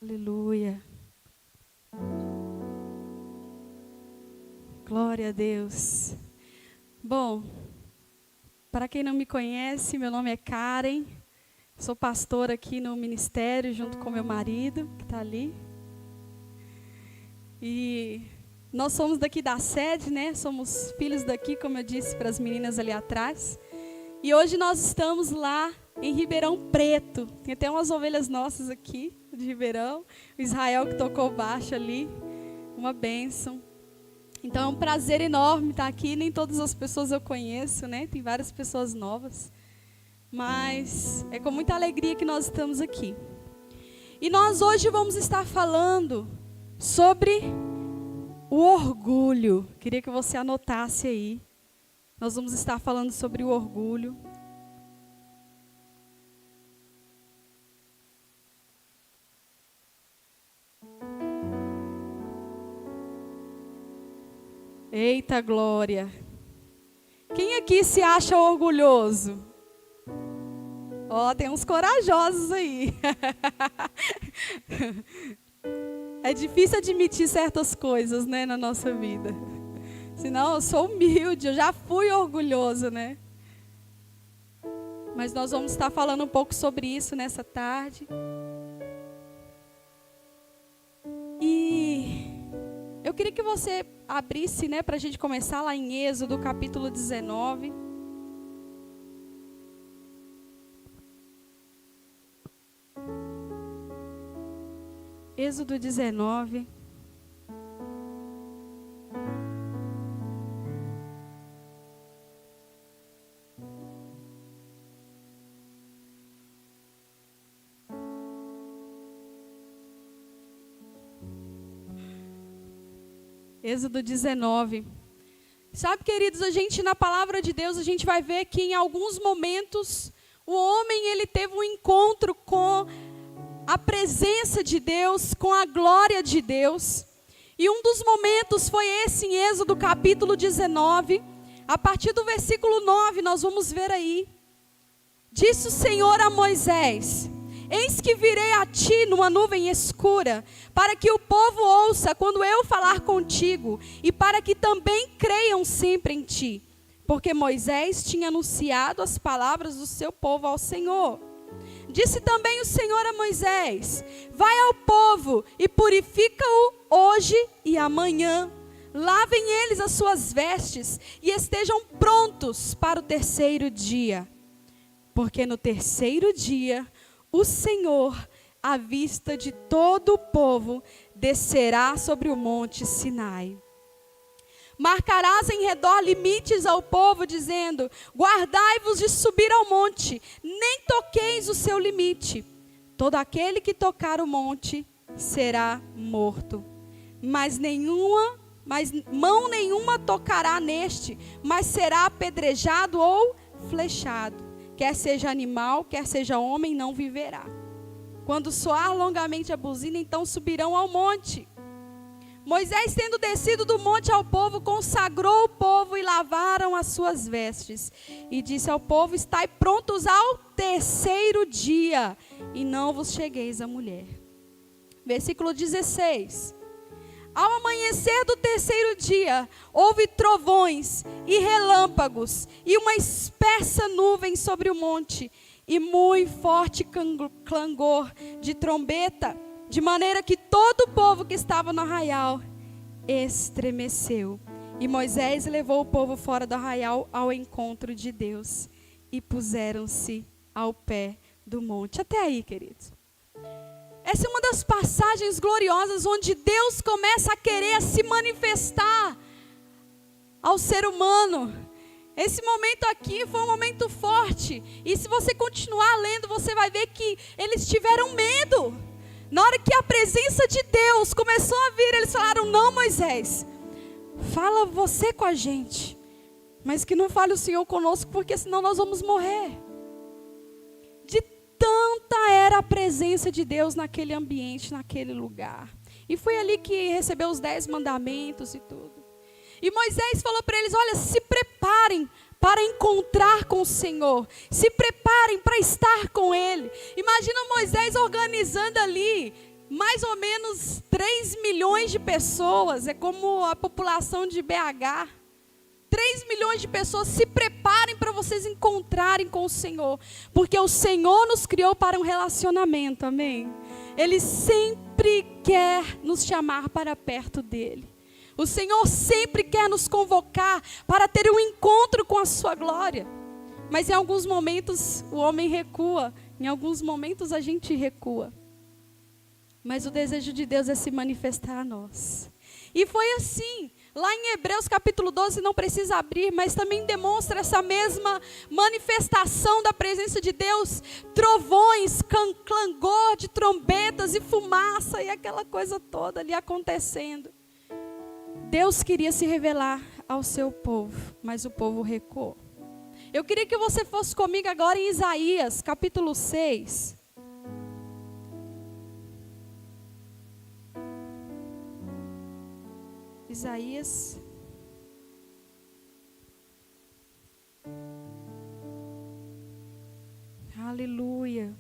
Aleluia. Glória a Deus. Bom, para quem não me conhece, meu nome é Karen. Sou pastora aqui no ministério, junto com meu marido, que está ali. E nós somos daqui da sede, né? Somos filhos daqui, como eu disse para as meninas ali atrás. E hoje nós estamos lá em Ribeirão Preto. Tem até umas ovelhas nossas aqui, de Ribeirão. O Israel que tocou baixo ali. Uma bênção. Então é um prazer enorme estar aqui. Nem todas as pessoas eu conheço, né? Tem várias pessoas novas. Mas é com muita alegria que nós estamos aqui. E nós hoje vamos estar falando sobre o orgulho. Queria que você anotasse aí. Nós vamos estar falando sobre o orgulho. Eita glória! Quem aqui se acha orgulhoso? Ó, tem uns corajosos aí. É difícil admitir certas coisas, né, na nossa vida. Senão eu sou humilde, eu já fui orgulhoso, né? Mas nós vamos estar falando um pouco sobre isso nessa tarde. E eu queria que você abrisse, né, para a gente começar lá em Êxodo, capítulo 19. Êxodo 19. Êxodo 19. Sabe, queridos, a gente na palavra de Deus, a gente vai ver que em alguns momentos o homem ele teve um encontro com a presença de Deus, com a glória de Deus. E um dos momentos foi esse em Êxodo capítulo 19. A partir do versículo 9, nós vamos ver aí. Disse o Senhor a Moisés: eis que virei a ti numa nuvem escura, para que o povo ouça quando eu falar contigo, e para que também creiam sempre em ti. Porque Moisés tinha anunciado as palavras do seu povo ao Senhor. Disse também o Senhor a Moisés: vai ao povo e purifica-o hoje e amanhã. Lavem eles as suas vestes e estejam prontos para o terceiro dia. Porque no terceiro dia o Senhor, à vista de todo o povo, descerá sobre o monte Sinai. Marcarás em redor limites ao povo, dizendo: guardai-vos de subir ao monte, nem toqueis o seu limite. Todo aquele que tocar o monte será morto. Mas mão nenhuma tocará neste, mas será apedrejado ou flechado. Quer seja animal, quer seja homem, não viverá. Quando soar longamente a buzina, então subirão ao monte. Moisés, tendo descido do monte ao povo, consagrou o povo e lavaram as suas vestes. E disse ao povo: estai prontos ao terceiro dia, e não vos chegueis à mulher. Versículo 16. Ao amanhecer do terceiro dia, houve trovões e relâmpagos, e uma espessa nuvem sobre o monte, e muito forte clangor de trombeta, de maneira que todo o povo que estava no arraial estremeceu. E Moisés levou o povo fora do arraial ao encontro de Deus, e puseram-se ao pé do monte. Até aí, queridos. Essa é uma das passagens gloriosas onde Deus começa a querer se manifestar ao ser humano. Esse momento aqui foi um momento forte. E se você continuar lendo, você vai ver que eles tiveram medo. Na hora que a presença de Deus começou a vir, eles falaram: não, Moisés, fala você com a gente, mas que não fale o Senhor conosco, porque senão nós vamos morrer. De tanta era a presença de Deus naquele ambiente, naquele lugar. E foi ali que recebeu os 10 mandamentos e tudo. E Moisés falou para eles: olha, se preparem para encontrar com o Senhor. Se preparem para estar com Ele. Imagina Moisés organizando ali mais ou menos 3 milhões de pessoas, é como a população de BH. 3 milhões de pessoas, se preparem para vocês encontrarem com o Senhor. Porque o Senhor nos criou para um relacionamento, amém? Ele sempre quer nos chamar para perto dEle. O Senhor sempre quer nos convocar para ter um encontro com a sua glória. Mas em alguns momentos o homem recua, em alguns momentos a gente recua. Mas o desejo de Deus é se manifestar a nós. E foi assim, lá em Hebreus capítulo 12, não precisa abrir, mas também demonstra essa mesma manifestação da presença de Deus. Trovões, clangor de trombetas e fumaça e aquela coisa toda ali acontecendo. Deus queria se revelar ao seu povo, mas o povo recuou. Eu queria que você fosse comigo agora em Isaías capítulo 6. Isaías. Aleluia.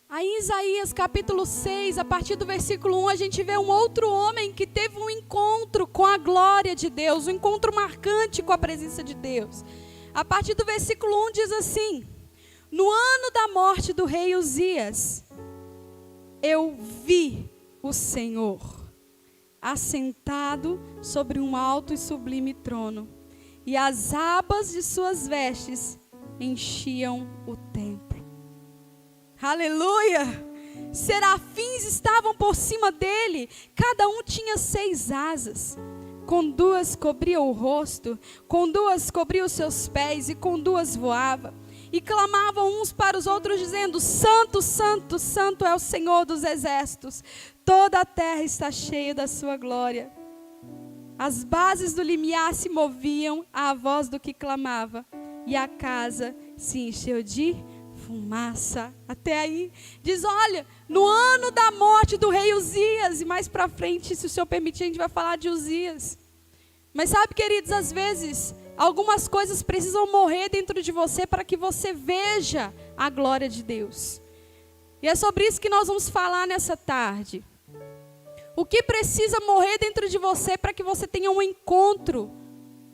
Aí em Isaías capítulo 6, a partir do versículo 1, a gente vê um outro homem que teve um encontro com a glória de Deus, um encontro marcante com a presença de Deus. A partir do versículo 1 diz assim: no ano da morte do rei Uzias, eu vi o Senhor assentado sobre um alto e sublime trono, e as abas de suas vestes enchiam o templo. Aleluia! Serafins estavam por cima dele, cada um tinha 6 asas. Com 2 cobria o rosto, com 2 cobria os seus pés, e com 2 voava. E clamavam uns para os outros, dizendo: Santo, Santo, Santo é o Senhor dos exércitos. Toda a terra está cheia da sua glória. As bases do limiar se moviam à voz do que clamava, e a casa se encheu de fumaça. Até aí diz: olha, no ano da morte do rei Uzias, e mais para frente, se o Senhor permitir, a gente vai falar de Uzias. Mas sabe, queridos, às vezes algumas coisas precisam morrer dentro de você para que você veja a glória de Deus. E é sobre isso que nós vamos falar nessa tarde. O que precisa morrer dentro de você para que você tenha um encontro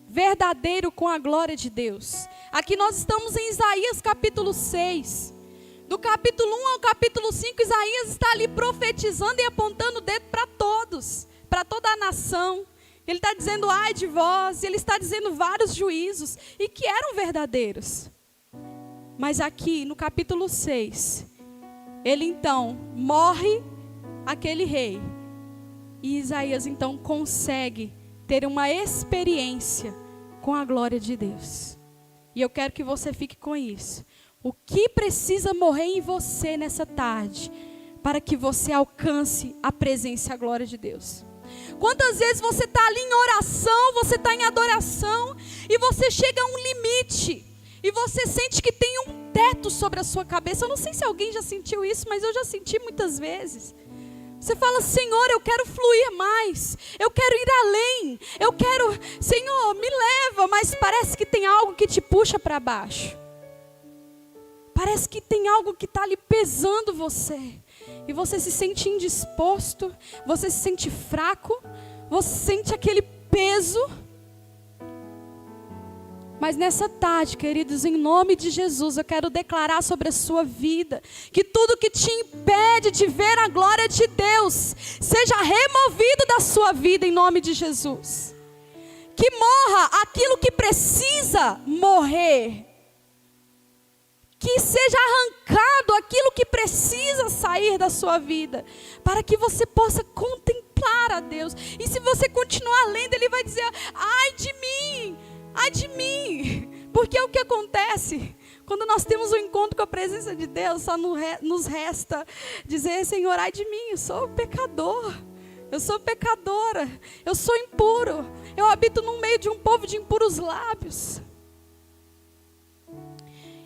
verdadeiro com a glória de Deus? Aqui nós estamos em Isaías capítulo 6. Do capítulo 1 ao capítulo 5, Isaías está ali profetizando e apontando o dedo para todos, para toda a nação. Ele está dizendo: ai de vós, e ele está dizendo vários juízos, e que eram verdadeiros. Mas aqui no capítulo 6, ele então morre aquele rei. E Isaías então consegue ter uma experiência com a glória de Deus. E eu quero que você fique com isso. O que precisa morrer em você nessa tarde para que você alcance a presença e a glória de Deus? Quantas vezes você está ali em oração, você está em adoração, e você chega a um limite, e você sente que tem um teto sobre a sua cabeça. Eu não sei se alguém já sentiu isso, mas eu já senti muitas vezes. Você fala: Senhor, eu quero fluir mais, eu quero ir além, eu quero, Senhor, me leva, mas parece que tem algo que te puxa para baixo. Parece que tem algo que está ali pesando você. E você se sente indisposto, você se sente fraco, você sente aquele peso. Mas nessa tarde, queridos, em nome de Jesus, eu quero declarar sobre a sua vida que tudo que te impede de ver a glória de Deus seja removido da sua vida em nome de Jesus. Que morra aquilo que precisa morrer. Que seja arrancado aquilo que precisa sair da sua vida, para que você possa contemplar a Deus. E se você continuar lendo, ele vai dizer: ai de mim, ai de mim. Porque é o que acontece quando nós temos um encontro com a presença de Deus. Só nos resta dizer: Senhor, ai de mim, eu sou pecador, eu sou pecadora, eu sou impuro, eu habito no meio de um povo de impuros lábios.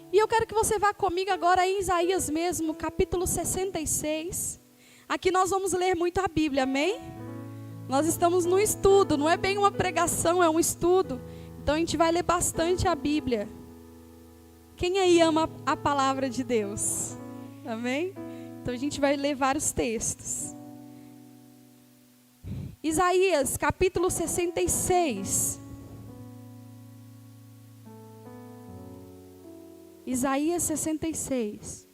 E eu quero que você vá comigo agora em Isaías mesmo, capítulo 66. Aqui nós vamos ler muito a Bíblia, amém? Nós estamos no estudo, não é bem uma pregação, é um estudo. Então a gente vai ler bastante a Bíblia. Quem aí ama a palavra de Deus? Amém? Então a gente vai ler vários textos. Isaías, capítulo 66. Isaías 66.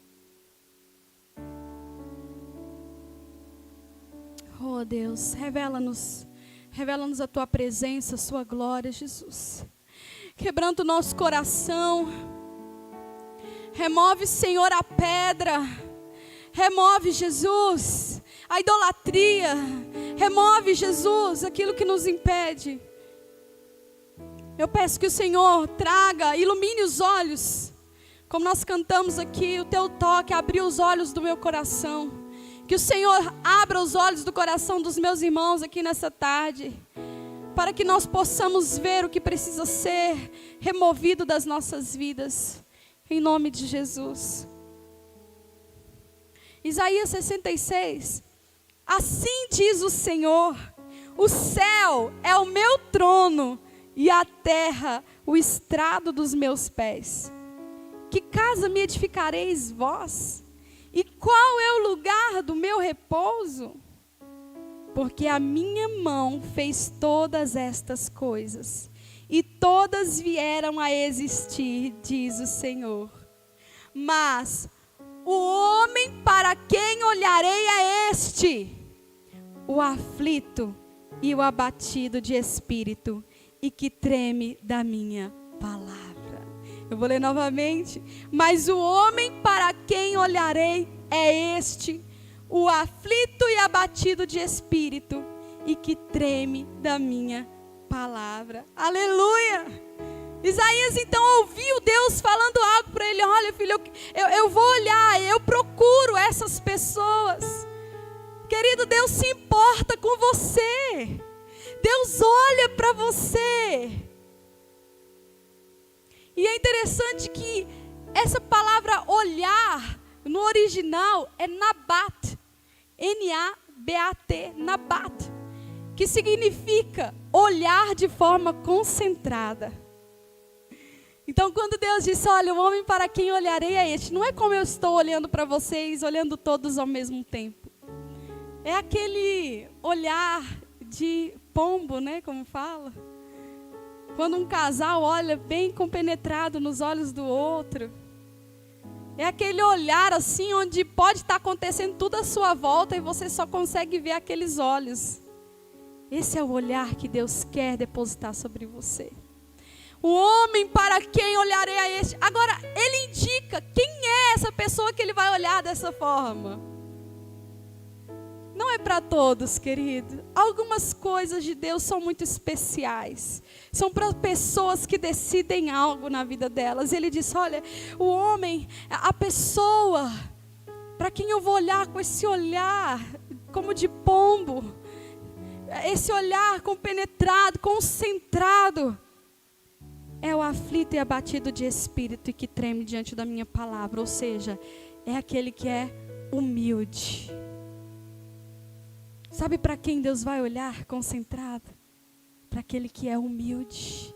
Oh Deus, revela-nos a tua presença, a sua glória, Jesus. Quebranta o nosso coração. Remove, Senhor, a pedra. Remove, Jesus, a idolatria. Remove, Jesus, aquilo que nos impede. Eu peço que o Senhor traga, ilumine os olhos. Como nós cantamos aqui, o teu toque abriu os olhos do meu coração. Que o Senhor abra os olhos do coração dos meus irmãos aqui nessa tarde, para que nós possamos ver o que precisa ser removido das nossas vidas, em nome de Jesus. Isaías 66, assim diz o Senhor, o céu é o meu trono e a terra o estrado dos meus pés. Que casa me edificareis vós? E qual é o lugar do meu repouso? Porque a minha mão fez todas estas coisas, e todas vieram a existir, diz o Senhor. Mas o homem para quem olharei é este, o aflito e o abatido de espírito, e que treme da minha palavra. Eu vou ler novamente. Mas o homem para quem olharei é este, o aflito e abatido de espírito, e que treme da minha palavra. Aleluia! Isaías então ouviu Deus falando algo para ele. Olha, filho, eu vou olhar, eu procuro essas pessoas. Querido, Deus se importa com você. Deus olha para você. E é interessante que essa palavra olhar, no original, é nabat. N-A-B-A-T, nabat. Que significa olhar de forma concentrada. Então, quando Deus disse, olha, o homem para quem olharei é este. Não é como eu estou olhando para vocês, olhando todos ao mesmo tempo. É aquele olhar de pombo, né, como fala. Quando um casal olha bem compenetrado nos olhos do outro. É aquele olhar assim, onde pode estar acontecendo tudo à sua volta e você só consegue ver aqueles olhos. Esse é o olhar que Deus quer depositar sobre você. O homem para quem olharei a este. Agora, ele indica quem é essa pessoa que ele vai olhar dessa forma. Não é para todos, querido. Algumas coisas de Deus são muito especiais. São para pessoas que decidem algo na vida delas. Ele diz, olha, o homem, a pessoa, para quem eu vou olhar com esse olhar, como de pombo, esse olhar compenetrado, concentrado, é o aflito e abatido de espírito e que treme diante da minha palavra. Ou seja, é aquele que é humilde. Sabe para quem Deus vai olhar concentrado? Para aquele que é humilde,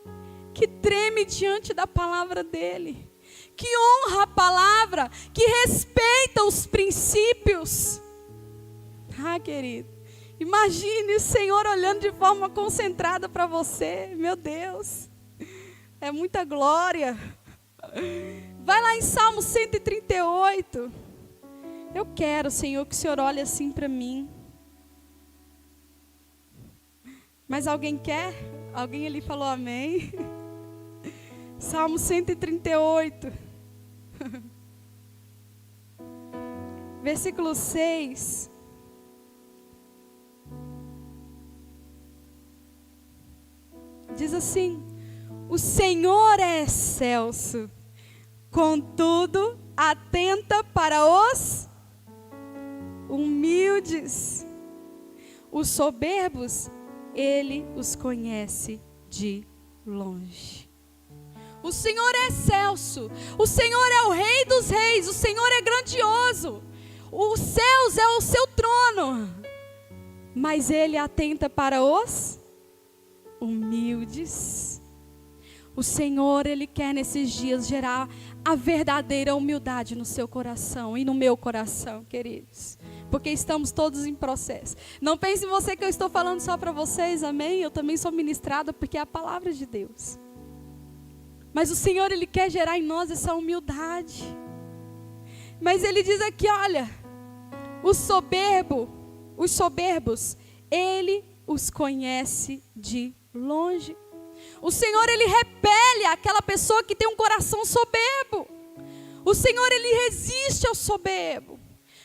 que treme diante da palavra dele, que honra a palavra, que respeita os princípios. Ah, querido, imagine o Senhor olhando de forma concentrada para você. Meu Deus, é muita glória. Vai lá em Salmo 138. Eu quero, Senhor, que o Senhor olhe assim para mim. Mas alguém quer? Alguém ali falou amém? Salmo 138. Versículo 6. Diz assim: o Senhor é excelso, contudo, atenta para os humildes. Os soberbos, Ele os conhece de longe. O Senhor é excelso, o Senhor é o Rei dos Reis, o Senhor é grandioso. Os céus é o seu trono, mas Ele atenta para os humildes. O Senhor, Ele quer nesses dias gerar a verdadeira humildade no seu coração e no meu coração, queridos. Porque estamos todos em processo. Não pense em você que eu estou falando só para vocês, amém? Eu também sou ministrada porque é a palavra de Deus. Mas o Senhor, Ele quer gerar em nós essa humildade. Mas Ele diz aqui, olha, os soberbos, Ele os conhece de longe. O Senhor, Ele repele aquela pessoa que tem um coração soberbo. O Senhor, Ele resiste ao soberbo.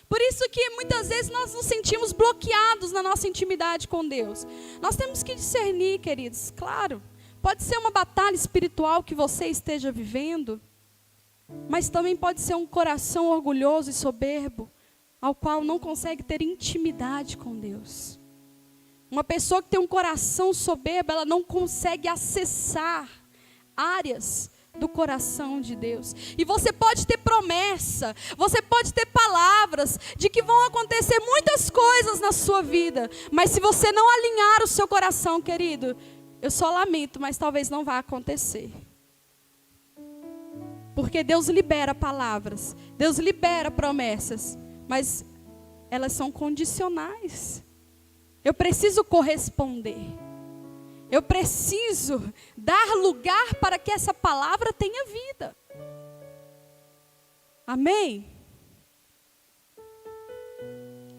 Por isso que muitas vezes nós nos sentimos bloqueados na nossa intimidade com Deus. Nós temos que discernir, queridos, claro. Pode ser uma batalha espiritual que você esteja vivendo, mas também pode ser um coração orgulhoso e soberbo, ao qual não consegue ter intimidade com Deus. Uma pessoa que tem um coração soberbo, ela não consegue acessar áreas do coração de Deus. E você pode ter promessa, você pode ter palavras de que vão acontecer muitas coisas na sua vida, mas se você não alinhar o seu coração, querido, eu só lamento, mas talvez não vá acontecer. Porque Deus libera palavras, Deus libera promessas, mas elas são condicionais. Eu preciso corresponder. Eu preciso dar lugar para que essa palavra tenha vida. Amém?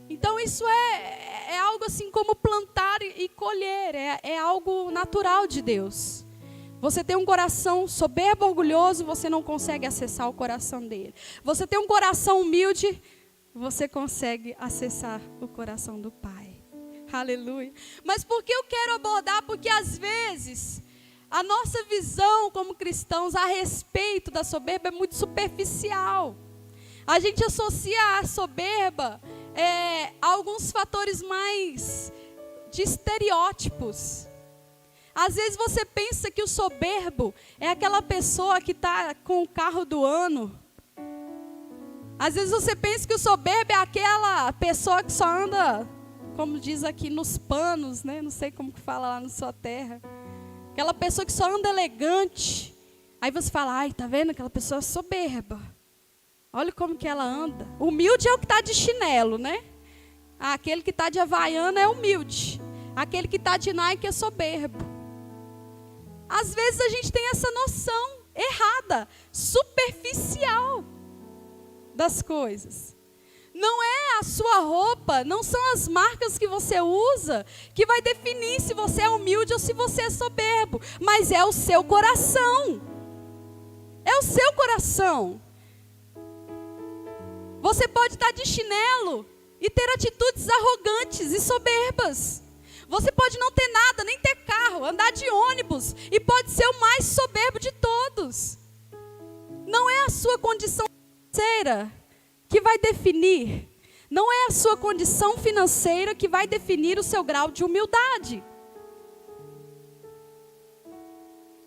Então isso é algo assim como plantar e colher. É algo natural de Deus. Você tem um coração soberbo, orgulhoso, você não consegue acessar o coração dele. Você tem um coração humilde, você consegue acessar o coração do Pai. Aleluia. Mas por que eu quero abordar? Porque às vezes a nossa visão como cristãos a respeito da soberba é muito superficial. A gente associa a soberba a alguns fatores mais de estereótipos. Às vezes você pensa que o soberbo é aquela pessoa que está com o carro do ano. Às vezes você pensa que o soberbo é aquela pessoa que só anda, como diz aqui, nos panos, né? Não sei como que fala lá na sua terra. Aquela pessoa que só anda elegante. Aí você fala, ai, tá vendo? Aquela pessoa soberba. Olha como que ela anda. Humilde é o que está de chinelo, né? Aquele que está de havaiana é humilde. Aquele que está de Nike é soberbo. Às vezes a gente tem essa noção errada, superficial das coisas. Não é a sua roupa, não são as marcas que você usa que vai definir se você é humilde ou se você é soberbo, mas é o seu coração. É o seu coração. Você pode estar de chinelo e ter atitudes arrogantes e soberbas. Você pode não ter nada, nem ter carro, andar de ônibus e pode ser o mais soberbo de todos. Não é a sua condição financeira que vai definir, não é a sua condição financeira que vai definir o seu grau de humildade.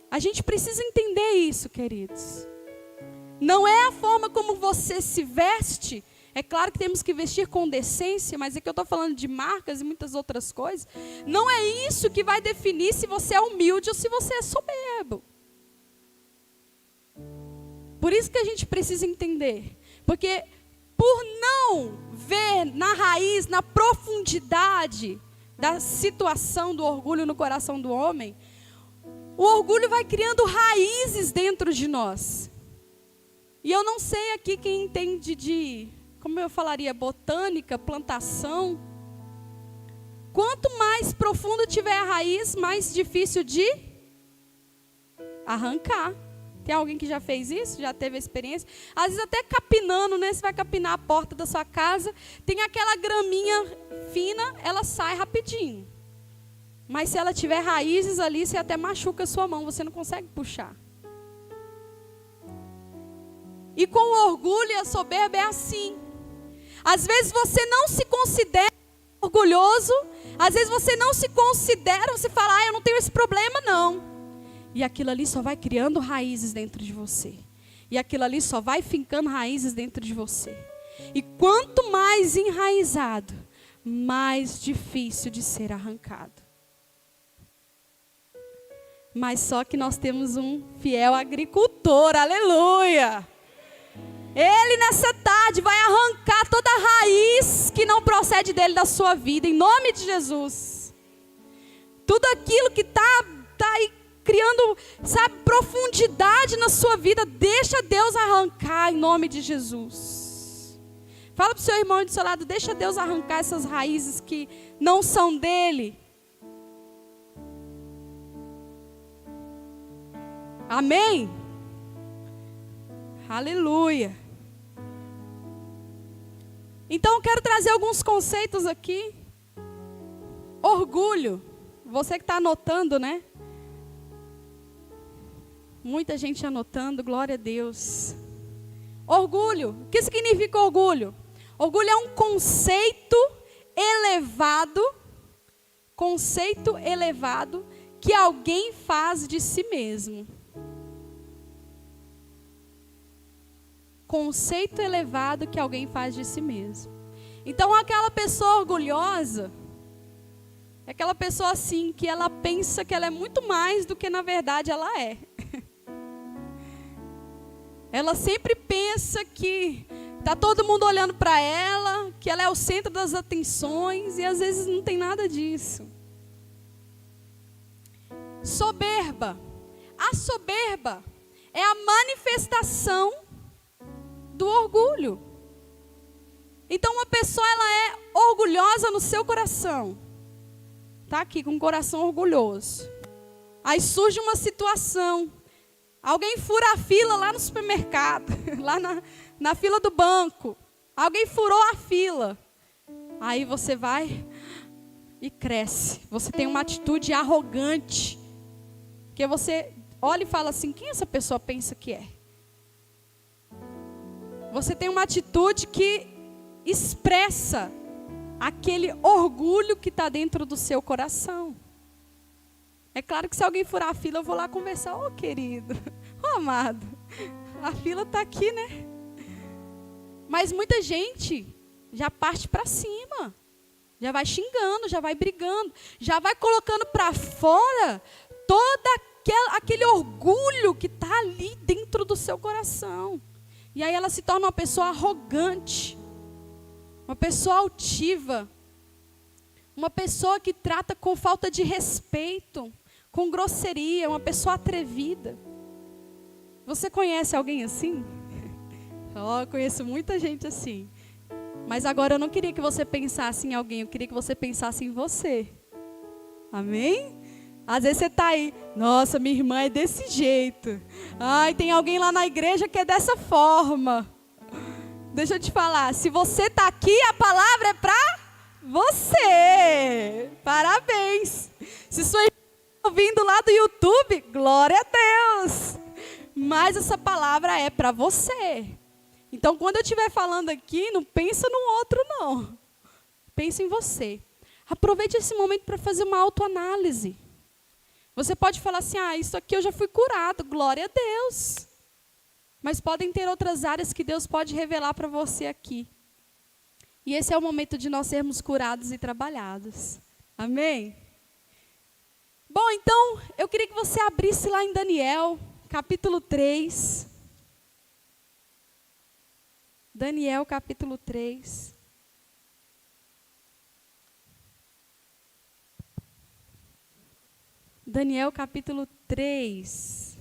A gente precisa entender isso, queridos. Não é a forma como você se veste. É claro que temos que vestir com decência, mas é que eu estou falando de marcas e muitas outras coisas. Não é isso que vai definir se você é humilde ou se você é soberbo. Por isso que a gente precisa entender. Porque por não ver na raiz, na profundidade da situação do orgulho no coração do homem, o orgulho vai criando raízes dentro de nós. E eu não sei aqui quem entende de, como eu falaria, botânica, plantação. Quanto mais profundo tiver a raiz, mais difícil de arrancar. Tem alguém que já fez isso? Já teve a experiência? Às vezes até capinando, né? Você vai capinar a porta da sua casa, tem aquela graminha fina, ela sai rapidinho. Mas se ela tiver raízes ali, você até machuca a sua mão, você não consegue puxar. E com o orgulho e a soberba é assim. Às vezes você não se considera orgulhoso, às vezes você não se considera, você fala, eu não tenho esse problema não. E aquilo ali só vai criando raízes dentro de você. E aquilo ali só vai fincando raízes dentro de você. E quanto mais enraizado, mais difícil de ser arrancado. Mas só que nós temos um fiel agricultor, aleluia! Ele nessa tarde vai arrancar toda a raiz que não procede dele da sua vida, em nome de Jesus. Tudo aquilo que está aí criando, sabe, profundidade na sua vida, deixa Deus arrancar em nome de Jesus. Fala para o seu irmão do seu lado, deixa Deus arrancar essas raízes que não são dele. Amém? Aleluia. Então eu quero trazer alguns conceitos aqui. Orgulho. Você que está anotando, né? Muita gente anotando, glória a Deus. Orgulho. O que significa orgulho? Orgulho é um conceito elevado que alguém faz de si mesmo. Conceito elevado que alguém faz de si mesmo. Então aquela pessoa orgulhosa é aquela pessoa assim que ela pensa que ela é muito mais do que na verdade ela é. Ela sempre pensa que está todo mundo olhando para ela, que ela é o centro das atenções, e às vezes não tem nada disso. Soberba. A soberba é a manifestação do orgulho. Então uma pessoa ela é orgulhosa no seu coração. Tá aqui com o coração orgulhoso. Aí surge uma situação. Alguém fura a fila lá no supermercado, lá na fila do banco. Alguém furou a fila. Aí você vai e cresce. Você tem uma atitude arrogante. Porque você olha e fala assim, quem essa pessoa pensa que é? Você tem uma atitude que expressa aquele orgulho que está dentro do seu coração. É claro que se alguém furar a fila, eu vou lá conversar. Ô querido, ô amado, a fila está aqui, né? Mas muita gente já parte para cima. Já vai xingando, já vai brigando. Já vai colocando para fora todo aquele orgulho que está ali dentro do seu coração. E aí ela se torna uma pessoa arrogante, uma pessoa altiva, uma pessoa que trata com falta de respeito, com grosseria, uma pessoa atrevida. Você conhece alguém assim? Eu conheço muita gente assim. Mas agora eu não queria que você pensasse em alguém, eu queria que você pensasse em você. Amém? Às vezes você está aí, nossa, minha irmã é desse jeito. Ai, tem alguém lá na igreja que é dessa forma. Deixa eu te falar, se você está aqui, a palavra é para você. Parabéns. Se sua irmã está ouvindo lá do YouTube, glória a Deus. Mas essa palavra é para você. Então, quando eu estiver falando aqui, não pensa no outro, não. Pensa em você. Aproveite esse momento para fazer uma autoanálise. Você pode falar assim, isso aqui eu já fui curado, glória a Deus. Mas podem ter outras áreas que Deus pode revelar para você aqui. E esse é o momento de nós sermos curados e trabalhados. Amém? Bom, então, eu queria que você abrisse lá em Daniel, capítulo 3. Daniel, capítulo 3. Daniel, capítulo 3.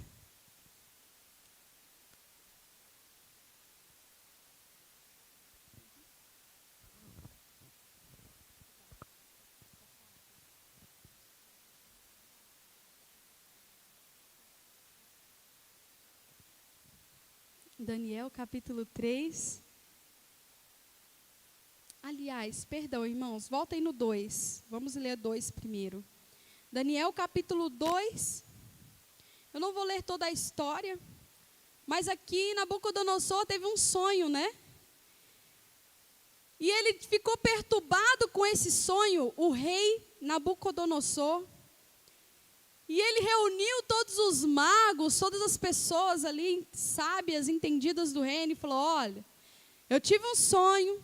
Daniel, capítulo 3. Aliás, perdão, irmãos, voltem no 2. Vamos ler 2 primeiro. Daniel, capítulo 2. Eu não vou ler toda a história, mas aqui Nabucodonosor teve um sonho, né? E ele ficou perturbado com esse sonho, o rei Nabucodonosor. E ele reuniu todos os magos, todas as pessoas ali, sábias, entendidas do reino, e falou, olha, Eu tive um sonho.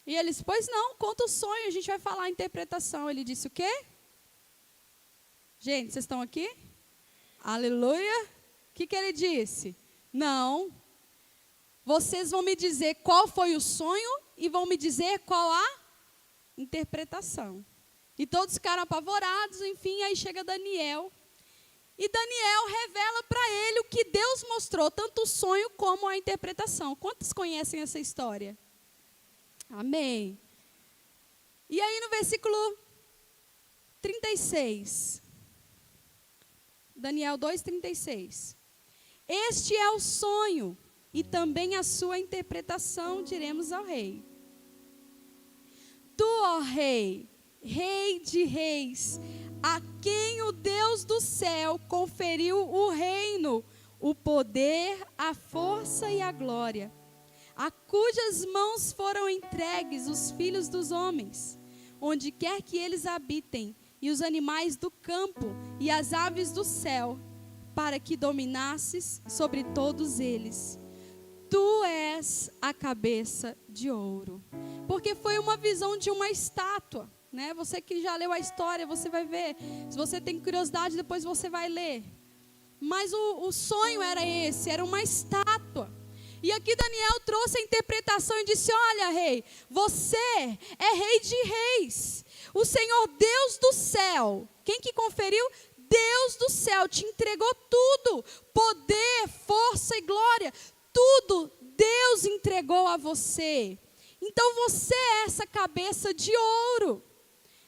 E ele disse, pois não, conta o sonho, a gente vai falar a interpretação. Ele disse, o quê? Gente, vocês estão aqui? Aleluia. O que ele disse? Não. Vocês vão me dizer qual foi o sonho e vão me dizer qual a interpretação. E todos ficaram apavorados, enfim, aí chega Daniel. E Daniel revela para ele o que Deus mostrou, tanto o sonho como a interpretação. Quantos conhecem essa história? Amém. E aí no versículo 36. Daniel 2:36. Este é o sonho e também a sua interpretação, diremos ao rei. Tu, ó rei, rei de reis, a quem o Deus do céu conferiu o reino, o poder, a força e a glória, a cujas mãos foram entregues os filhos dos homens, onde quer que eles habitem, e os animais do campo e as aves do céu, para que dominasses sobre todos eles. Tu és a cabeça de ouro. Porque foi uma visão de uma estátua, né? Você que já leu a história, você vai ver. Se você tem curiosidade, depois você vai ler. Mas o sonho era esse, era uma estátua. E aqui Daniel trouxe a interpretação e disse, olha rei, você é rei de reis. O Senhor Deus do céu, quem que conferiu? Deus do céu te entregou tudo, poder, força e glória, tudo Deus entregou a você. Então você é essa cabeça de ouro.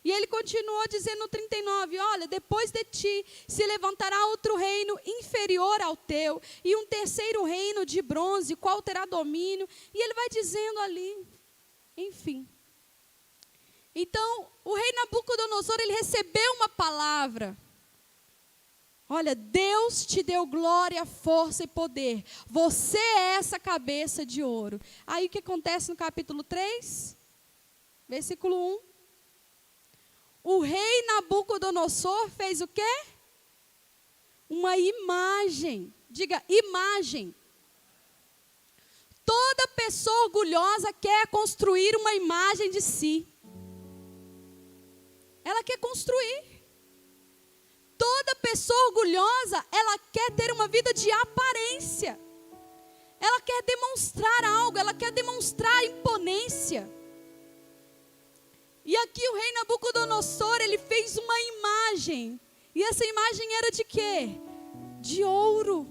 E ele continuou dizendo no 39, olha, depois de ti se levantará outro reino inferior ao teu, e um terceiro reino de bronze, qual terá domínio. E ele vai dizendo ali, enfim. Então, o rei Nabucodonosor, ele recebeu uma palavra. Olha, Deus te deu glória, força e poder. Você é essa cabeça de ouro. Aí o que acontece no capítulo 3? Versículo 1. O rei Nabucodonosor fez o quê? Uma imagem. Diga, imagem. Toda pessoa orgulhosa quer construir uma imagem de si. Ela quer construir. Toda pessoa orgulhosa, ela quer ter uma vida de aparência. Ela quer demonstrar algo, ela quer demonstrar imponência. E aqui o rei Nabucodonosor, ele fez uma imagem. E essa imagem era de quê? De ouro.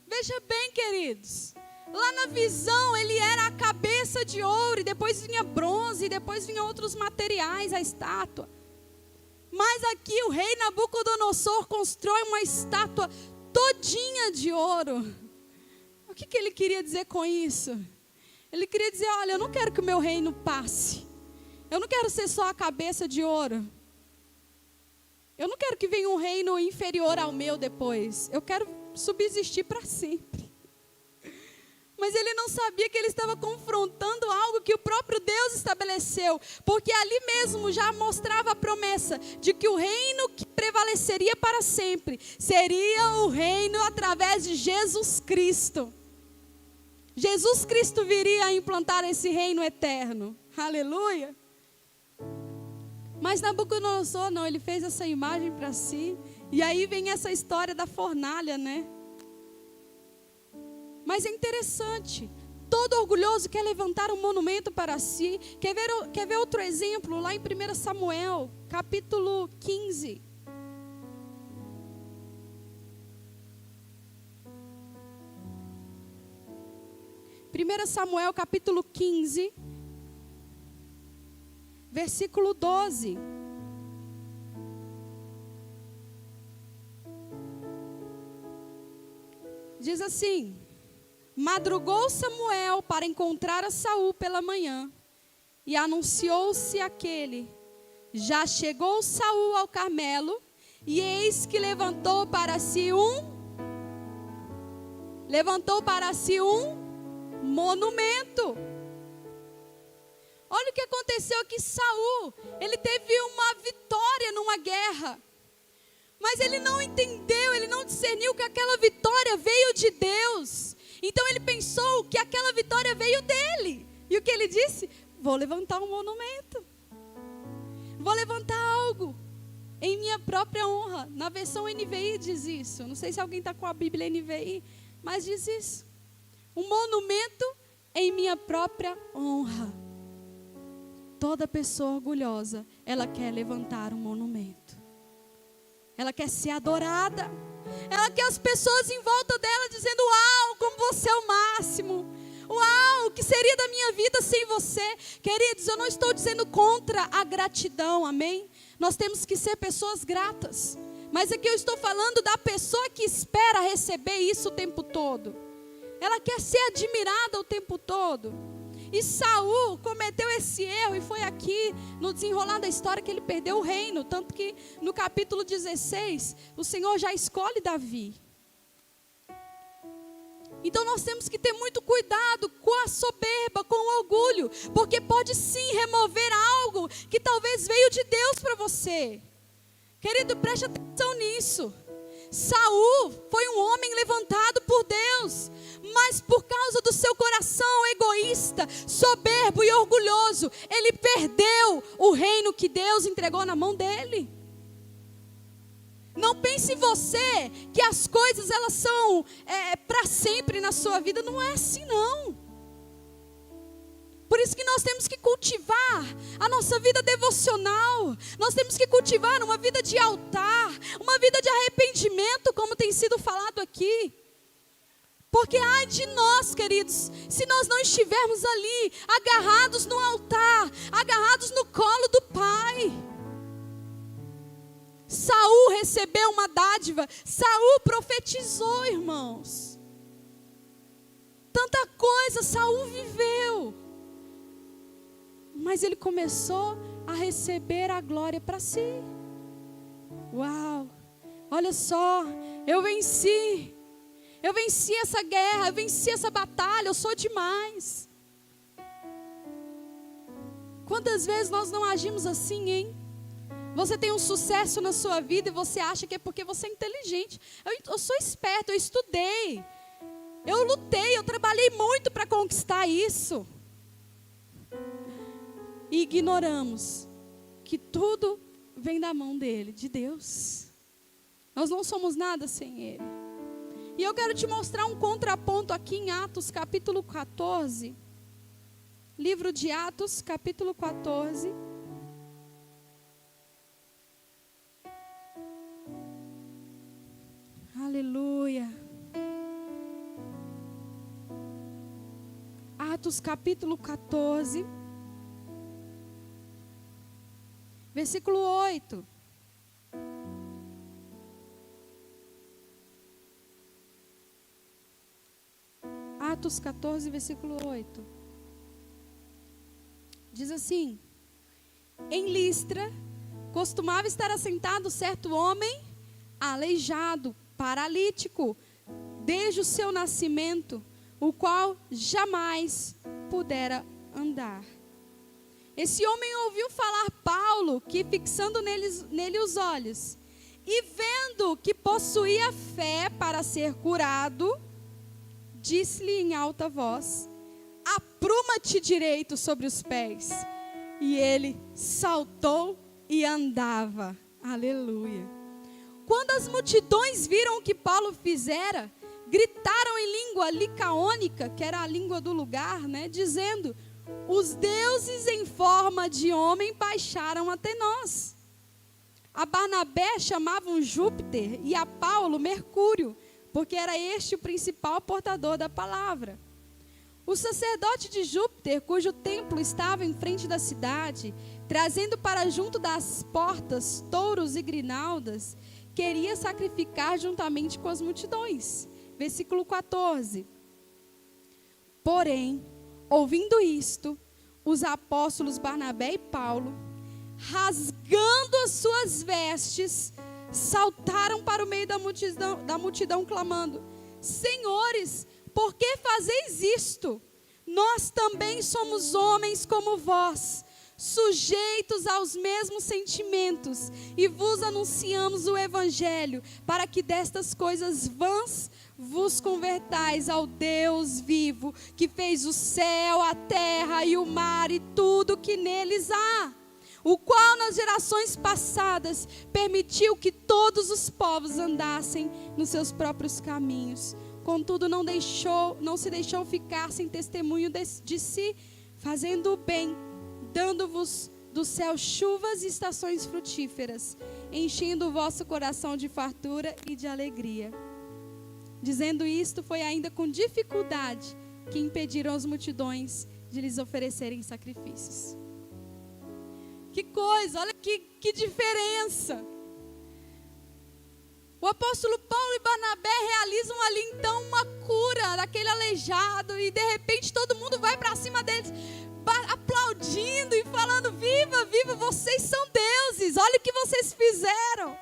Veja bem, queridos. Lá na visão, ele era a cabeça de ouro, e depois vinha bronze, e depois vinha outros materiais, a estátua. Mas aqui o rei Nabucodonosor constrói uma estátua todinha de ouro. O que ele queria dizer com isso? Ele queria dizer, olha, eu não quero que o meu reino passe. Eu não quero ser só a cabeça de ouro. Eu não quero que venha um reino inferior ao meu depois. Eu quero subsistir para sempre. Mas ele não sabia que ele estava confrontando algo que o próprio Deus estabeleceu. Porque ali mesmo já mostrava a promessa de que o reino que prevaleceria para sempre seria o reino através de Jesus Cristo. Jesus Cristo viria a implantar esse reino eterno. Aleluia. Mas Nabucodonosor não, ele fez essa imagem para si. E aí vem essa história da fornalha, né? Mas é interessante, todo orgulhoso quer levantar um monumento para si. Quer ver outro exemplo? Lá em 1 Samuel, capítulo 15. Primeira Samuel, capítulo 15, versículo 12. Diz assim: madrugou Samuel para encontrar a Saul pela manhã, e anunciou-se aquele: já chegou Saul ao Carmelo, e eis que levantou para si um monumento. Olha o que aconteceu aqui. Saul, ele teve uma vitória numa guerra, mas ele não entendeu, ele não discerniu que aquela vitória veio de Deus. Então ele pensou que aquela vitória veio dele. E o que ele disse? Vou levantar um monumento. Vou levantar algo em minha própria honra. Na versão NVI diz isso. Não sei se alguém está com a Bíblia NVI, mas diz isso. Um monumento em minha própria honra. Toda pessoa orgulhosa, ela quer levantar um monumento. Ela quer ser adorada. Ela quer as pessoas em volta dela dizendo: uau, como você é o máximo. Uau, o que seria da minha vida sem você? Queridos, eu não estou dizendo contra a gratidão, amém? Nós temos que ser pessoas gratas. Mas aqui eu estou falando da pessoa que espera receber isso o tempo todo. Ela quer ser admirada o tempo todo. E Saul cometeu esse erro, e foi aqui no desenrolar da história que ele perdeu o reino. Tanto que no capítulo 16, o Senhor já escolhe Davi. Então nós temos que ter muito cuidado com a soberba, com o orgulho, porque pode sim remover algo que talvez veio de Deus para você. Querido, preste atenção nisso. Saul foi um homem levantado por Deus, mas por causa do seu coração egoísta, soberbo e orgulhoso, ele perdeu o reino que Deus entregou na mão dele. Não pense em você que as coisas elas são para sempre na sua vida. Não é assim não. Por isso que nós temos que cultivar a nossa vida devocional. Nós temos que cultivar uma vida de altar, uma vida de arrependimento, como tem sido falado aqui. Porque ai de nós, queridos, se nós não estivermos ali, agarrados no altar, agarrados no colo do Pai. Saul recebeu uma dádiva, Saul profetizou, irmãos. Tanta coisa Saul viveu. Mas ele começou a receber a glória para si. Uau, olha só, eu venci essa guerra, eu venci essa batalha, eu sou demais. Quantas vezes nós não agimos assim, hein? Você tem um sucesso na sua vida e você acha que é porque você é inteligente. Eu sou esperto, eu estudei, eu lutei, eu trabalhei muito para conquistar isso. E ignoramos que tudo vem da mão dele, de Deus. Nós não somos nada sem ele. E eu quero te mostrar um contraponto aqui em Atos capítulo 14. Livro de Atos capítulo 14. Aleluia. Atos capítulo 14. Versículo 8. Atos 14, versículo 8. Diz assim: em Listra, costumava estar assentado certo homem, aleijado, paralítico, desde o seu nascimento, o qual jamais pudera andar. Esse homem ouviu falar Paulo, que fixando nele os olhos, e vendo que possuía fé para ser curado, disse-lhe em alta voz: apruma-te direito sobre os pés. E ele saltou e andava. Aleluia. Quando as multidões viram o que Paulo fizera, gritaram em língua licaônica, que era a língua do lugar, dizendo: os deuses em forma de homem baixaram até nós. A Barnabé chamavam Júpiter e a Paulo Mercúrio, porque era este o principal portador da palavra. O sacerdote de Júpiter, cujo templo estava em frente da cidade, trazendo para junto das portas touros e grinaldas, queria sacrificar juntamente com as multidões. Versículo 14. Porém, ouvindo isto, os apóstolos Barnabé e Paulo, rasgando as suas vestes, saltaram para o meio da multidão clamando: senhores, por que fazeis isto? Nós também somos homens como vós, sujeitos aos mesmos sentimentos, e vos anunciamos o evangelho, para que destas coisas vãs vos convertais ao Deus vivo, que fez o céu, a terra e o mar e tudo que neles há, o qual nas gerações passadas permitiu que todos os povos andassem nos seus próprios caminhos. Contudo, não se deixou ficar sem testemunho de si, fazendo o bem, dando-vos do céu chuvas e estações frutíferas, enchendo o vosso coração de fartura e de alegria. Dizendo isto, foi ainda com dificuldade que impediram as multidões de lhes oferecerem sacrifícios. Que coisa, olha que diferença. O apóstolo Paulo e Barnabé realizam ali então uma cura daquele aleijado e de repente todo mundo vai para cima deles, aplaudindo e falando: viva, viva, vocês são deuses, olha o que vocês fizeram.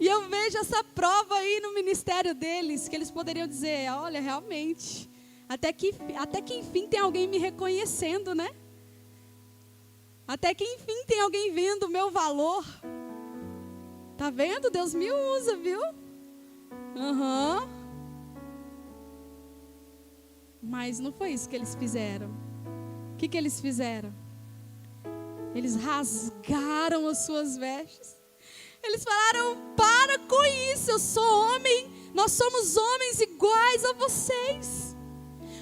E eu vejo essa prova aí no ministério deles, que eles poderiam dizer: olha, realmente, até que enfim tem alguém me reconhecendo, né? Até que enfim tem alguém vendo o meu valor. Tá vendo? Deus me usa, viu? Mas não foi isso que eles fizeram. O que eles fizeram? Eles rasgaram as suas vestes. Eles falaram: para com isso, eu sou homem, nós somos homens iguais a vocês.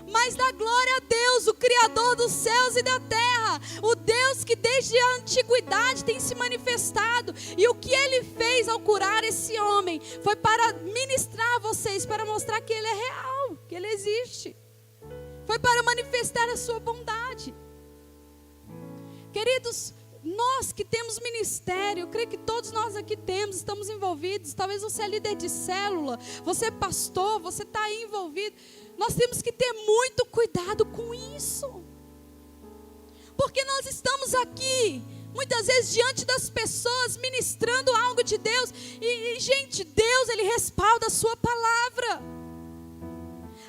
Mas dá glória a Deus, o Criador dos céus e da terra, o Deus que desde a antiguidade tem se manifestado. E o que Ele fez ao curar esse homem foi para ministrar a vocês, para mostrar que Ele é real, que Ele existe. Foi para manifestar a sua bondade. Queridos, nós que temos ministério, eu creio que todos nós aqui temos, estamos envolvidos. Talvez você é líder de célula, você é pastor, você está aí envolvido. Nós temos que ter muito cuidado com isso. Porque nós estamos aqui, muitas vezes diante das pessoas, ministrando algo de Deus. E gente, Deus, Ele respalda a sua palavra.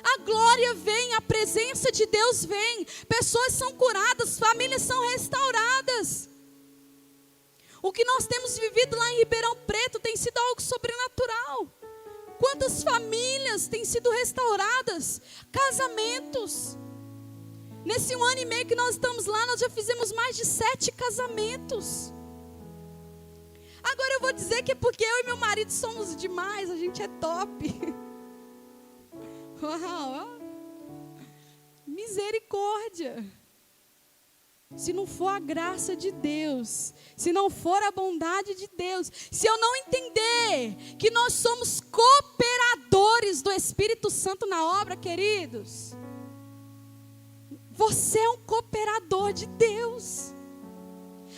A glória vem, a presença de Deus vem. Pessoas são curadas, famílias são restauradas. O que nós temos vivido lá em Ribeirão Preto tem sido algo sobrenatural. Quantas famílias têm sido restauradas? Casamentos. Nesse 1 ano e meio que nós estamos lá, nós já fizemos mais de 7 casamentos. Agora eu vou dizer que é porque eu e meu marido somos demais, a gente é top. Uau, misericórdia. Se não for a graça de Deus, se não for a bondade de Deus, se eu não entender que nós somos cooperadores do Espírito Santo na obra, queridos, você é um cooperador de Deus.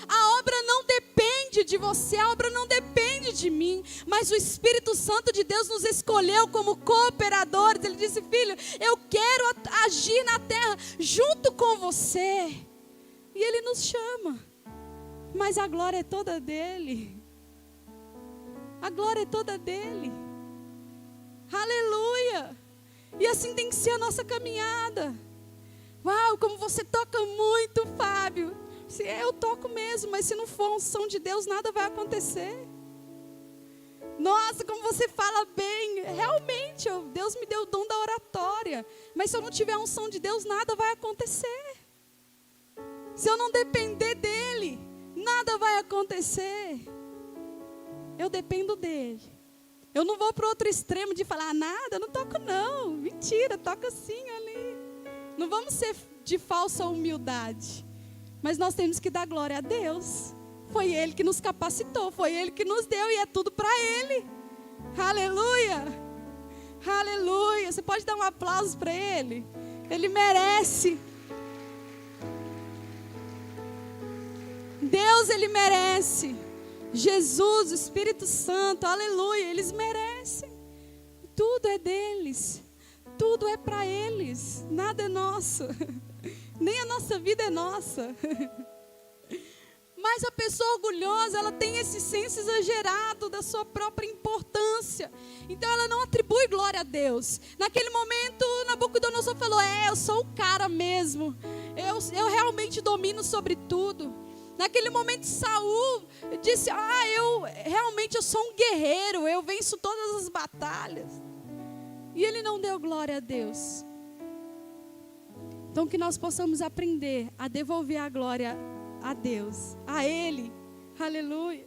A obra não depende de você, a obra não depende de mim, mas o Espírito Santo de Deus nos escolheu como cooperadores. Ele disse: filho, eu quero agir na terra junto com você. E Ele nos chama, mas a glória é toda dEle. A glória é toda dEle. Aleluia. E assim tem que ser a nossa caminhada. Uau, como você toca muito, Fábio. Eu toco mesmo, mas se não for a unção de Deus, nada vai acontecer. Nossa, como você fala bem. Realmente, Deus me deu o dom da oratória. Mas se eu não tiver a unção de Deus, nada vai acontecer. Se eu não depender dEle, nada vai acontecer. Eu dependo dEle. Eu não vou para o outro extremo de falar: nada, eu não toco não. Mentira, toca assim ali. Não vamos ser de falsa humildade. Mas nós temos que dar glória a Deus. Foi Ele que nos capacitou, foi Ele que nos deu e é tudo para Ele. Aleluia. Aleluia. Você pode dar um aplauso para Ele? Ele merece. Deus, Ele merece. Jesus, o Espírito Santo, aleluia, eles merecem. Tudo é deles. Tudo é para eles. Nada é nosso. Nem a nossa vida é nossa. Mas a pessoa orgulhosa, ela tem esse senso exagerado da sua própria importância. Então ela não atribui glória a Deus. Naquele momento, Nabucodonosor falou: eu sou o cara mesmo. Eu realmente domino sobre tudo. Naquele momento, Saul disse: eu sou um guerreiro, eu venço todas as batalhas. e ele não deu glória a Deus. Então que nós possamos aprender a devolver a glória a Deus, a Ele. Aleluia.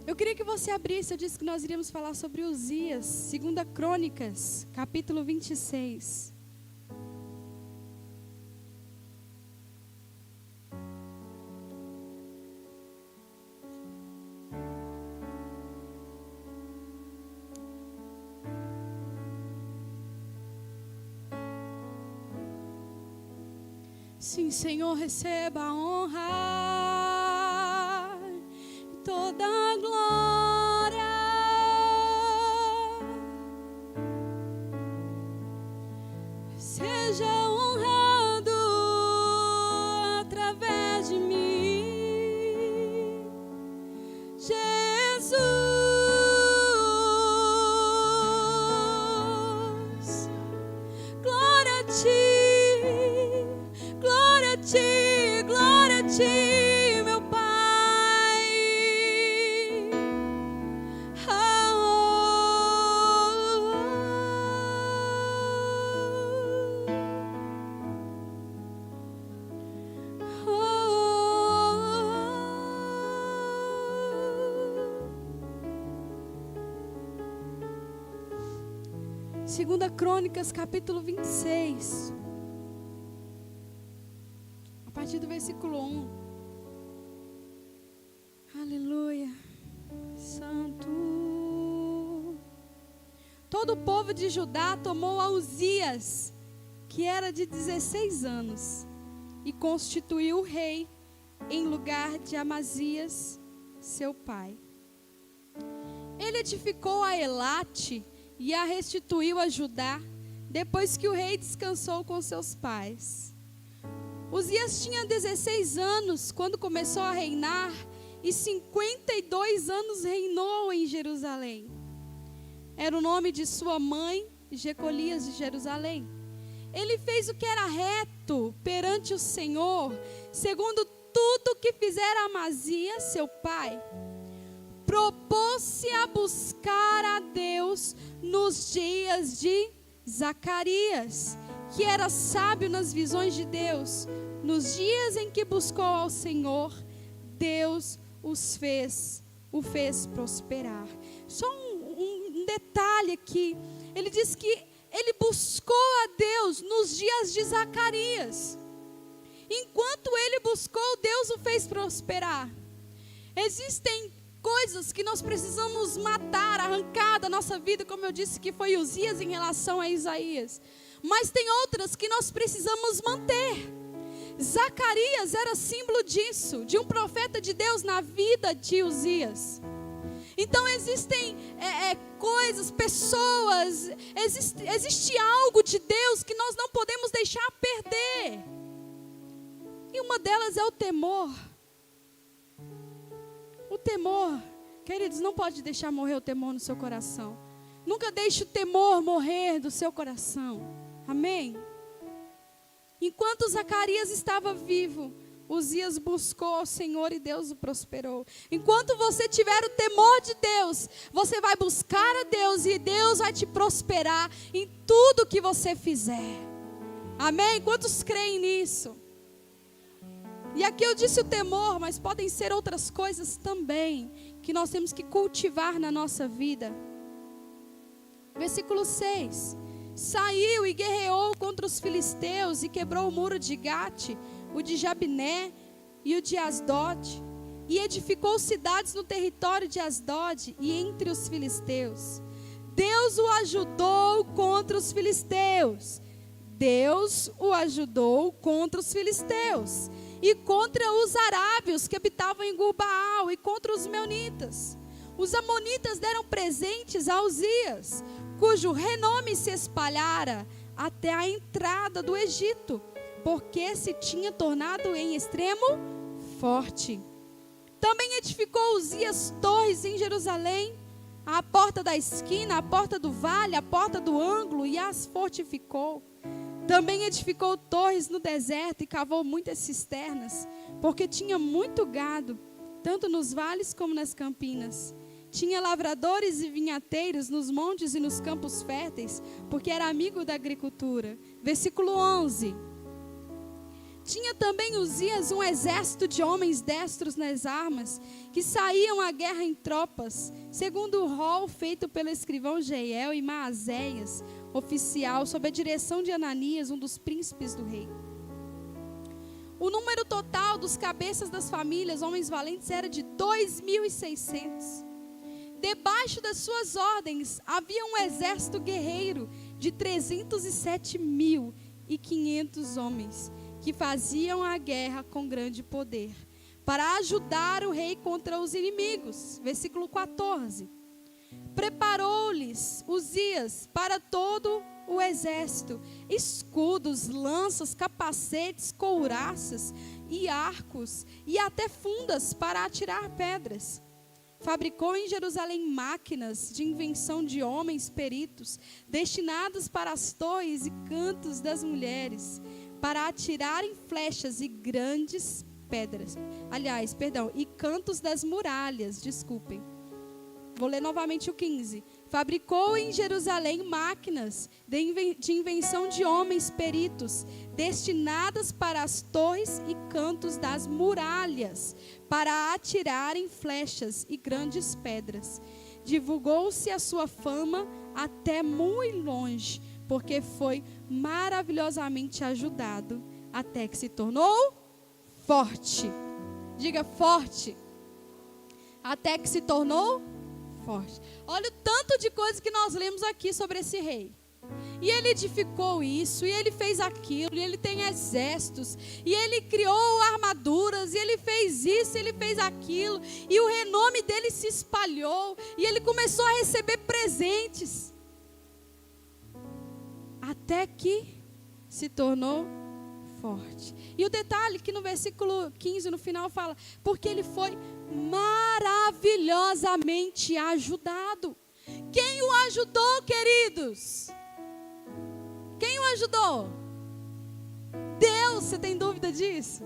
Eu queria que você abrisse, eu disse que nós iríamos falar sobre Uzias, 2 Crônicas, capítulo 26. Sim, Senhor, receba a honra, toda a glória. Seja honrado através de mim, Jesus. Glória a Ti. Glória a Ti, meu Pai. Segunda Crônicas, capítulo 26. A partir do versículo 1. Aleluia. Santo. Todo o povo de Judá tomou a Uzias, que era de 16 anos, e constituiu o rei em lugar de Amazias, seu pai. Ele edificou a Elate e a restituiu a Judá, depois que o rei descansou com seus pais. Uzias tinha 16 anos quando começou a reinar, e 52 anos reinou em Jerusalém. Era o nome de sua mãe, Jecolias de Jerusalém. Ele fez o que era reto perante o Senhor, segundo tudo que fizera Amazias, seu pai. Propôs-se a buscar a Deus nos dias de Zacarias, que era sábio nas visões de Deus. Nos dias em que buscou ao Senhor, Deus o fez prosperar. Só um detalhe aqui. Ele diz que ele buscou a Deus nos dias de Zacarias. Enquanto ele buscou, Deus o fez prosperar. Existem coisas que nós precisamos matar, arrancar da nossa vida, como eu disse que foi Uzias em relação a Isaías. Mas tem outras que nós precisamos manter. Zacarias era símbolo disso, de um profeta de Deus na vida de Uzias. Então existem coisas, pessoas, existe algo de Deus que nós não podemos deixar perder. E uma delas é o temor. O temor, queridos, não pode deixar morrer o temor no seu coração. Nunca deixe o temor morrer do seu coração. Amém? Enquanto Zacarias estava vivo, Uzias buscou ao Senhor e Deus o prosperou. Enquanto você tiver o temor de Deus, você vai buscar a Deus e Deus vai te prosperar em tudo que você fizer. Amém? Quantos creem nisso? E aqui eu disse o temor, mas podem ser outras coisas também que nós temos que cultivar na nossa vida. Versículo 6. Saiu e guerreou contra os filisteus e quebrou o muro de Gate, o de Jabiné e o de Asdod, e edificou cidades no território de Asdod e entre os filisteus. Deus o ajudou contra os filisteus. Deus o ajudou contra os filisteus e contra os arábios que habitavam em Gurbaal e contra os meunitas. Os amonitas deram presentes a Uzias, cujo renome se espalhara até a entrada do Egito, porque se tinha tornado em extremo forte. Também edificou Uzias torres em Jerusalém, à porta da esquina, à porta do vale, à porta do ângulo, e as fortificou. Também edificou torres no deserto e cavou muitas cisternas, porque tinha muito gado, tanto nos vales como nas campinas. tinha lavradores e vinhateiros nos montes e nos campos férteis, porque era amigo da agricultura. Versículo 11. Tinha também Uzias um exército de homens destros nas armas, que saíam à guerra em tropas, segundo o rol feito pelo escrivão Jeiel e Maazéias, oficial, sob a direção de Ananias, um dos príncipes do rei. O número total dos cabeças das famílias, homens valentes, era de 2.600. Debaixo das suas ordens havia um exército guerreiro de 307.500 homens, que faziam a guerra com grande poder, para ajudar o rei contra os inimigos. Versículo 14. Preparou-lhes Uzias para todo o exército escudos, lanças, capacetes, couraças e arcos, e até fundas para atirar pedras. Fabricou em Jerusalém máquinas de invenção de homens peritos, destinadas para as torres e cantos das mulheres, para atirarem flechas e grandes pedras. E cantos das muralhas, desculpem. Vou ler novamente o 15. Fabricou em Jerusalém máquinas de invenção de homens peritos, destinadas para as torres e cantos das muralhas, para atirarem flechas e grandes pedras. Divulgou-se a sua fama até muito longe, porque foi maravilhosamente ajudado, até que se tornou forte. Diga forte. Até que se tornou forte. Olha o tanto de coisa que nós lemos aqui sobre esse rei. E ele edificou isso, e ele fez aquilo, e ele tem exércitos, e ele criou armaduras, e ele fez isso, e ele fez aquilo, e o renome dele se espalhou, e ele começou a receber presentes. Até que se tornou forte. E o detalhe que no versículo 15, no final, fala: porque ele foi maravilhosamente ajudado. Quem o ajudou, queridos? Quem o ajudou? Deus, você tem dúvida disso?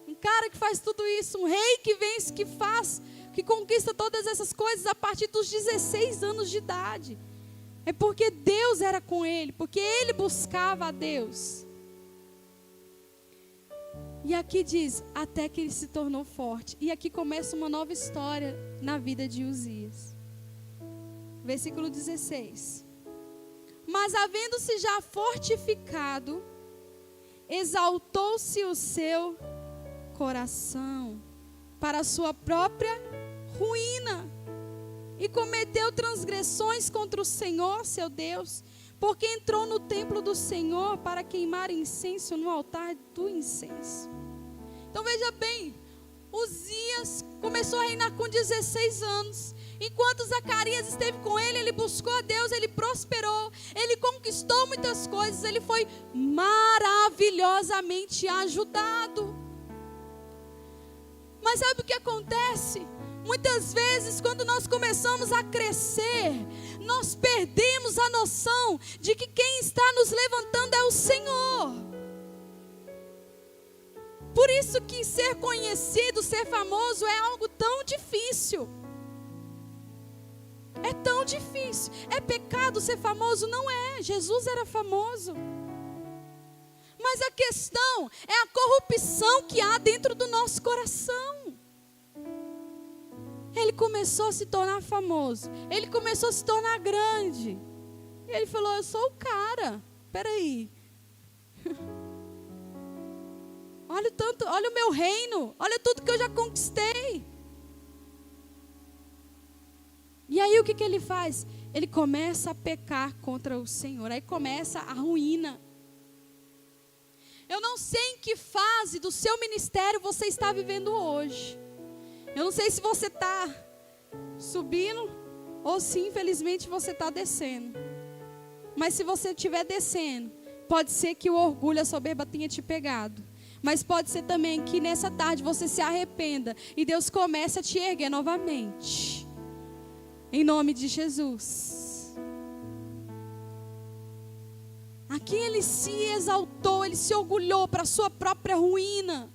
Um cara que faz tudo isso, um rei que vence, que faz, que conquista todas essas coisas a partir dos 16 anos de idade. É porque Deus era com ele, porque ele buscava a Deus. E aqui diz, até que ele se tornou forte. E aqui começa uma nova história na vida de Uzias. Versículo 16. Mas havendo-se já fortificado, exaltou-se o seu coração para a sua própria ruína. E cometeu transgressões contra o Senhor, seu Deus, porque entrou no templo do Senhor para queimar incenso no altar do incenso. Então veja bem, Uzias começou a reinar com 16 anos. Enquanto Zacarias esteve com ele, ele buscou a Deus, ele prosperou, ele conquistou muitas coisas, ele foi maravilhosamente ajudado. Mas sabe o que acontece? Muitas vezes, quando nós começamos a crescer, nós perdemos a noção de que quem está nos levantando é o Senhor. Por isso que ser conhecido, ser famoso é algo tão difícil. É tão difícil. É pecado ser famoso? Não é. Jesus era famoso. Mas a questão é a corrupção que há dentro do nosso coração. Ele começou a se tornar famoso. Ele começou a se tornar grande. E ele falou, eu sou o cara. Peraí. Olha o tanto, olha o meu reino. Olha tudo que eu já conquistei. E aí o que ele faz? Ele começa a pecar contra o Senhor. Aí começa a ruína. Eu não sei em que fase do seu ministério você está vivendo hoje. Eu não sei se você está subindo ou se infelizmente você está descendo. Mas se você estiver descendo, pode ser que o orgulho, a soberba tenha te pegado. Mas pode ser também que nessa tarde você se arrependa e Deus comece a te erguer novamente. Em nome de Jesus. Aqui ele se exaltou, ele se orgulhou para a sua própria ruína.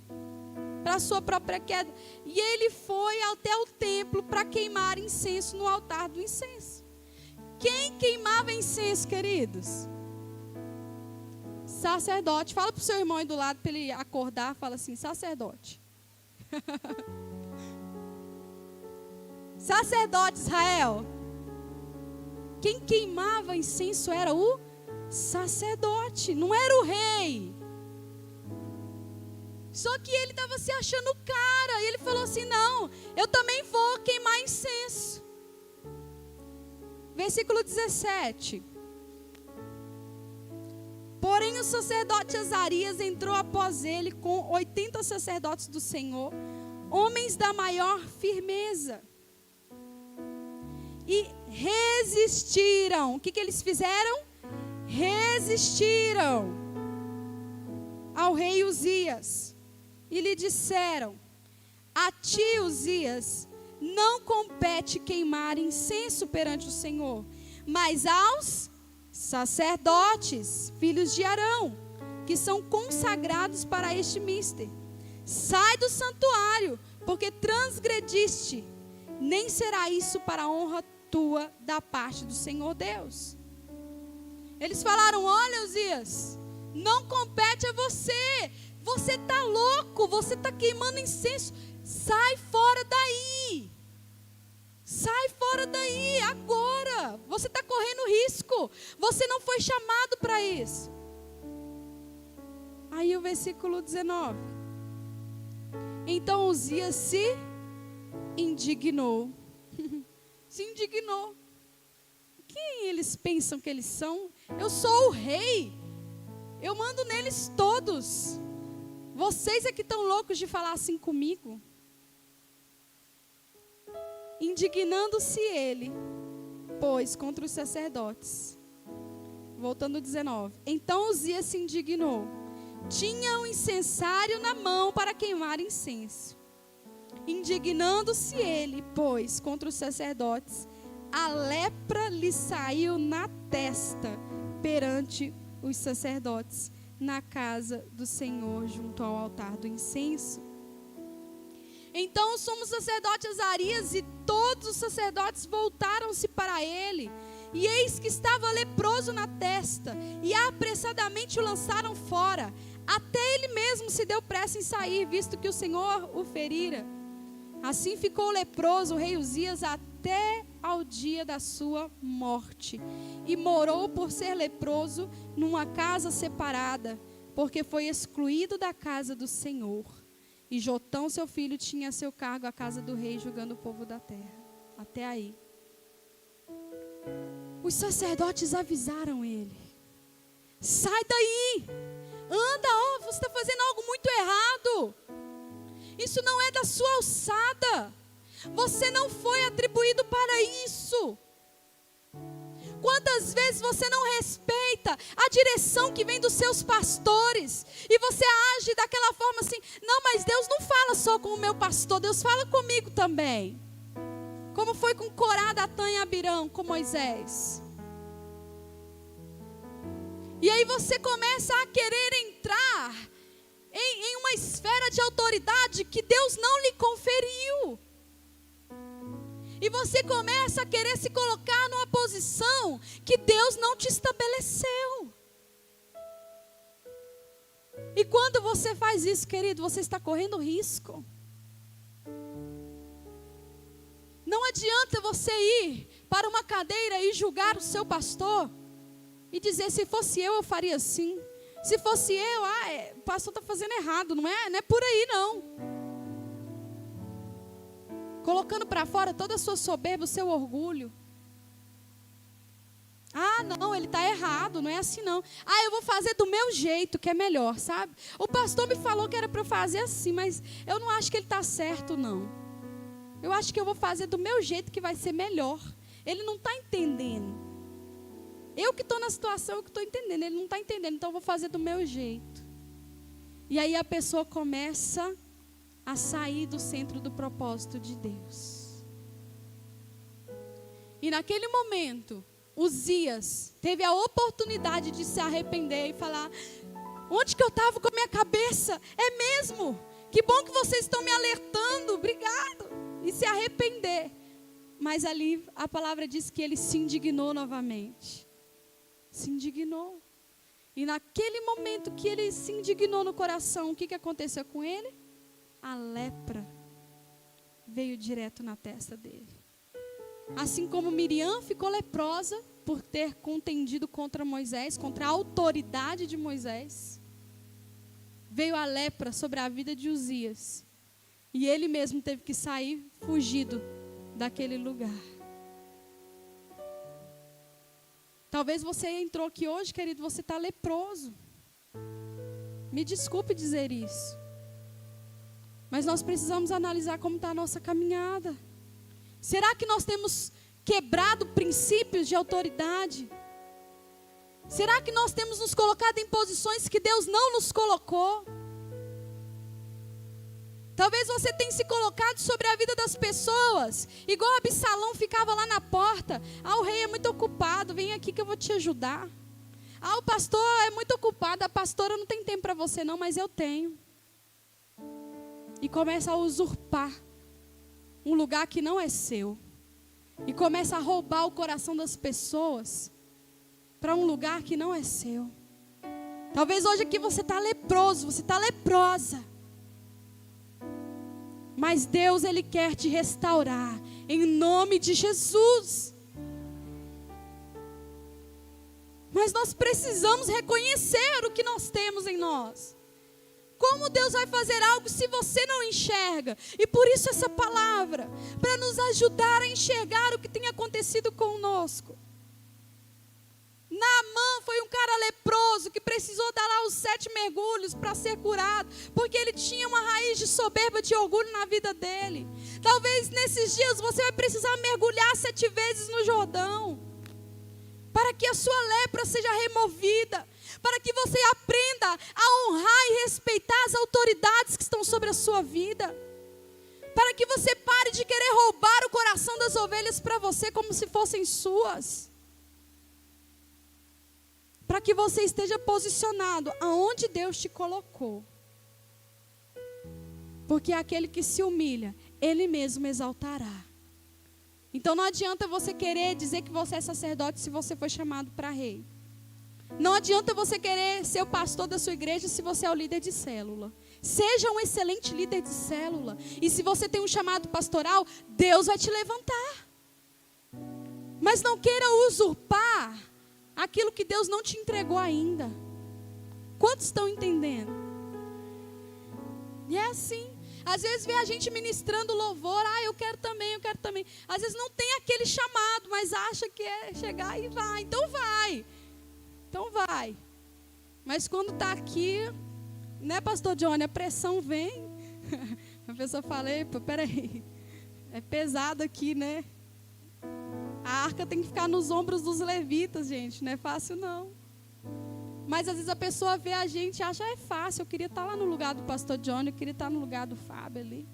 para a sua própria queda. E ele foi até o templo para queimar incenso no altar do incenso. Quem queimava incenso, queridos? Sacerdote. Fala para o seu irmão aí do lado para ele acordar. Fala assim, sacerdote. Sacerdote, Israel. Quem queimava incenso era o sacerdote, não era o rei. Só que ele estava se achando cara. E ele falou assim, não, eu também vou queimar incenso. Versículo 17. Porém o sacerdote Azarias entrou após ele com 80 sacerdotes do Senhor, homens da maior firmeza. E resistiram. O que eles fizeram? Resistiram ao rei Uzias. E lhe disseram, a ti, Uzias, não compete queimar incenso perante o Senhor, mas aos sacerdotes, filhos de Arão, que são consagrados para este mister. Sai do santuário, porque transgrediste, nem será isso para a honra tua da parte do Senhor Deus. Eles falaram, olha, Uzias, não compete a você. Você está louco, você está queimando incenso. Sai fora daí. Sai fora daí, agora. Você está correndo risco. Você não foi chamado para isso. Aí o versículo 19. Então Uzias se indignou. Se indignou. Quem eles pensam que eles são? Eu sou o rei. Eu mando neles todos. Vocês é que estão loucos de falar assim comigo? Indignando-se ele, pois, contra os sacerdotes. Voltando ao 19. Então Uzias se indignou. Tinha um incensário na mão para queimar incenso. Indignando-se ele, pois, contra os sacerdotes, a lepra lhe saiu na testa perante os sacerdotes, na casa do Senhor, junto ao altar do incenso. Então o sumo sacerdote Azarias e todos os sacerdotes voltaram-se para ele, e eis que estava leproso na testa, e apressadamente o lançaram fora. Até ele mesmo se deu pressa em sair, visto que o Senhor o ferira. Assim ficou leproso o rei Uzias até ao dia da sua morte, e morou por ser leproso numa casa separada, porque foi excluído da casa do Senhor. E Jotão, seu filho, tinha a seu cargo a casa do rei, julgando o povo da terra. Até aí. Os sacerdotes avisaram ele. Sai daí. Anda, você está fazendo algo muito errado. Isso não é da sua alçada. Você não foi atribuído para isso. Quantas vezes você não respeita a direção que vem dos seus pastores e você age daquela forma assim, não, mas Deus não fala só com o meu pastor, Deus fala comigo também. Como foi com Corá, Datã e Abirão, com Moisés. E aí você começa a querer entrar em uma esfera de autoridade que Deus não lhe conferiu. E você começa a querer se colocar numa posição que Deus não te estabeleceu. E quando você faz isso, querido, você está correndo risco. Não adianta você ir para uma cadeira e julgar o seu pastor e dizer, se fosse eu faria assim. Se fosse eu, o pastor está fazendo errado, não é por aí não. Colocando para fora toda a sua soberba, o seu orgulho. Não, ele está errado, não é assim não. Eu vou fazer do meu jeito, que é melhor, sabe? O pastor me falou que era para eu fazer assim, mas eu não acho que ele está certo, não. Eu acho que eu vou fazer do meu jeito, que vai ser melhor. Ele não está entendendo. Eu que estou na situação, eu que estou entendendo. Ele não está entendendo, então eu vou fazer do meu jeito. E aí a pessoa começa a sair do centro do propósito de Deus. E naquele momento, Uzias teve a oportunidade de se arrepender e falar, onde que eu estava com a minha cabeça? É mesmo Que bom que vocês estão me alertando, obrigado. E se arrepender. Mas ali a palavra diz que ele se indignou novamente. Se indignou. E naquele momento que ele se indignou no coração, o que aconteceu com ele? A lepra veio direto na testa dele. Assim como Miriam ficou leprosa por ter contendido contra Moisés, contra a autoridade de Moisés, veio a lepra sobre a vida de Uzias. E ele mesmo teve que sair fugido daquele lugar. Talvez você entrou aqui hoje, querido, você está leproso. Me desculpe dizer isso. Mas nós precisamos analisar como está a nossa caminhada. Será que nós temos quebrado princípios de autoridade? Será que nós temos nos colocado em posições que Deus não nos colocou? Talvez você tenha se colocado sobre a vida das pessoas, igual Absalão ficava lá na porta. O rei é muito ocupado, vem aqui que eu vou te ajudar. O pastor é muito ocupado, a pastora não tem tempo para você não, mas eu tenho. E começa a usurpar um lugar que não é seu. E começa a roubar o coração das pessoas para um lugar que não é seu. Talvez hoje aqui você está leproso, você está leprosa. Mas Deus, Ele quer te restaurar, em nome de Jesus. Mas nós precisamos reconhecer o que nós temos em nós. Como Deus vai fazer algo se você não enxerga? E por isso essa palavra, para nos ajudar a enxergar o que tem acontecido conosco. Naamã foi um cara leproso que precisou dar lá os 7 mergulhos para ser curado, porque ele tinha uma raiz de soberba, de orgulho na vida dele. Talvez nesses dias você vai precisar mergulhar 7 vezes no Jordão, para que a sua lepra seja removida, para que você aprenda a honrar e respeitar as autoridades que estão sobre a sua vida, para que você pare de querer roubar o coração das ovelhas para você como se fossem suas. Para que você esteja posicionado aonde Deus te colocou. Porque aquele que se humilha, Ele mesmo exaltará. Então não adianta você querer dizer que você é sacerdote se você foi chamado para rei. Não adianta você querer ser o pastor da sua igreja se você é o líder de célula. Seja um excelente líder de célula. E se você tem um chamado pastoral, Deus vai te levantar. Mas não queira usurpar aquilo que Deus não te entregou ainda. Quantos estão entendendo? E é assim. Às vezes vê a gente ministrando louvor. Eu quero também, eu quero também. Às vezes não tem aquele chamado, mas acha que é chegar e vai. Então vai. Então vai. Mas quando está aqui, né, pastor Johnny, a pressão vem. A pessoa fala, peraí, é pesado aqui, né? A arca tem que ficar nos ombros dos levitas, gente. Não é fácil, não. Mas às vezes a pessoa vê a gente e acha, é fácil. Eu queria estar lá no lugar do pastor Johnny, eu queria estar no lugar do Fábio ali.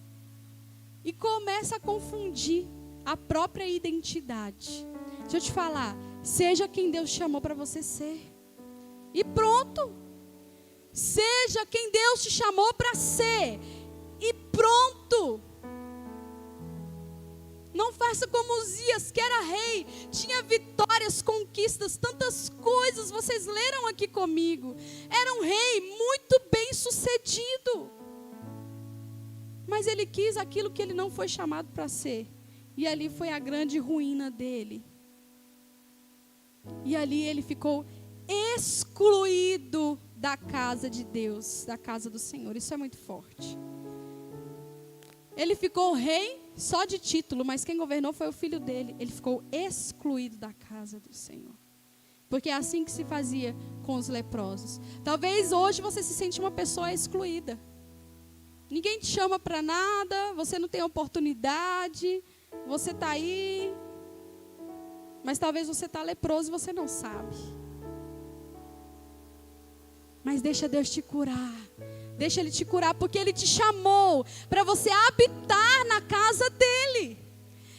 E começa a confundir a própria identidade. Deixa eu te falar, seja quem Deus chamou para você ser. E pronto. Seja quem Deus te chamou para ser. E pronto. Não faça como Uzias, que era rei, tinha vitórias, conquistas, tantas coisas, vocês leram aqui comigo. Era um rei muito bem sucedido. Mas ele quis aquilo que ele não foi chamado para ser. E ali foi a grande ruína dele. E ali ele ficou excluído da casa de Deus, da casa do Senhor. Isso é muito forte. Ele ficou rei só de título, mas quem governou foi o filho dele. Ele ficou excluído da casa do Senhor. Porque é assim que se fazia com os leprosos. Talvez hoje você se sente uma pessoa excluída. Ninguém te chama para nada, você não tem oportunidade, você está aí. Mas talvez você está leproso e você não sabe. Mas deixa Deus te curar. Deixa Ele te curar, porque Ele te chamou para você habitar na casa dEle.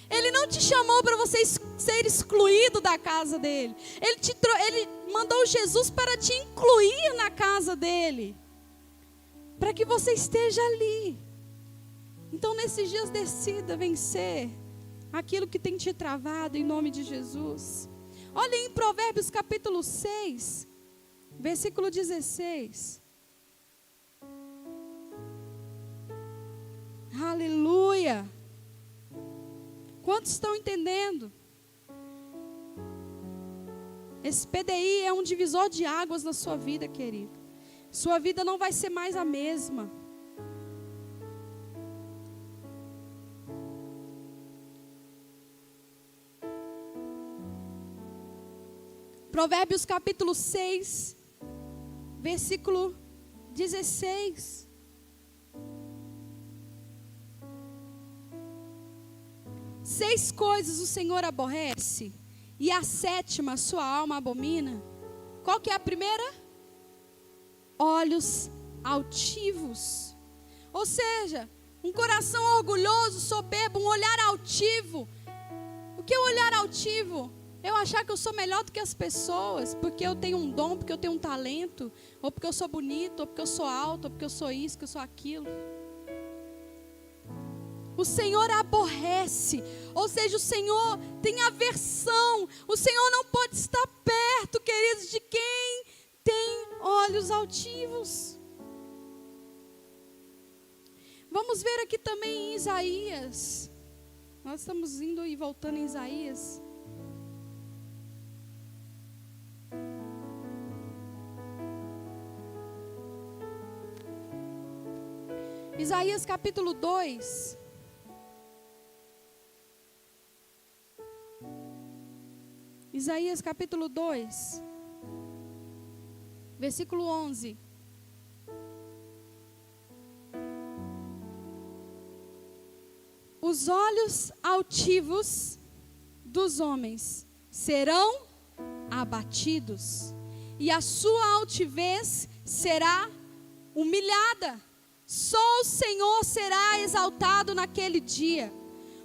Ele não te chamou para você ser excluído da casa dEle. Ele mandou Jesus para te incluir na casa dEle. para que você esteja ali. Então, nesses dias, decida vencer aquilo que tem te travado, em nome de Jesus. Olha em Provérbios capítulo 6, versículo 16. Aleluia! Quantos estão entendendo? Esse PDI é um divisor de águas na sua vida, querido. Sua vida não vai ser mais a mesma. Provérbios capítulo 6, versículo 16. Seis coisas o Senhor aborrece, e a sétima sua alma abomina. Qual que é a primeira? Olhos altivos. Ou seja, um coração orgulhoso, soberbo, um olhar altivo. O que é o olhar altivo? Eu achar que eu sou melhor do que as pessoas, porque eu tenho um dom, porque eu tenho um talento, ou porque eu sou bonito, ou porque eu sou alto, ou porque eu sou isso, que eu sou aquilo. O Senhor aborrece, ou seja, o Senhor tem aversão. O Senhor não pode estar perto, queridos, de quem tem olhos altivos. Vamos ver aqui também em Isaías. Nós estamos indo e voltando em Isaías. Isaías capítulo 2. Isaías capítulo 2, versículo 11. Os olhos altivos dos homens serão abatidos, e a sua altivez será humilhada. Só o Senhor será exaltado naquele dia.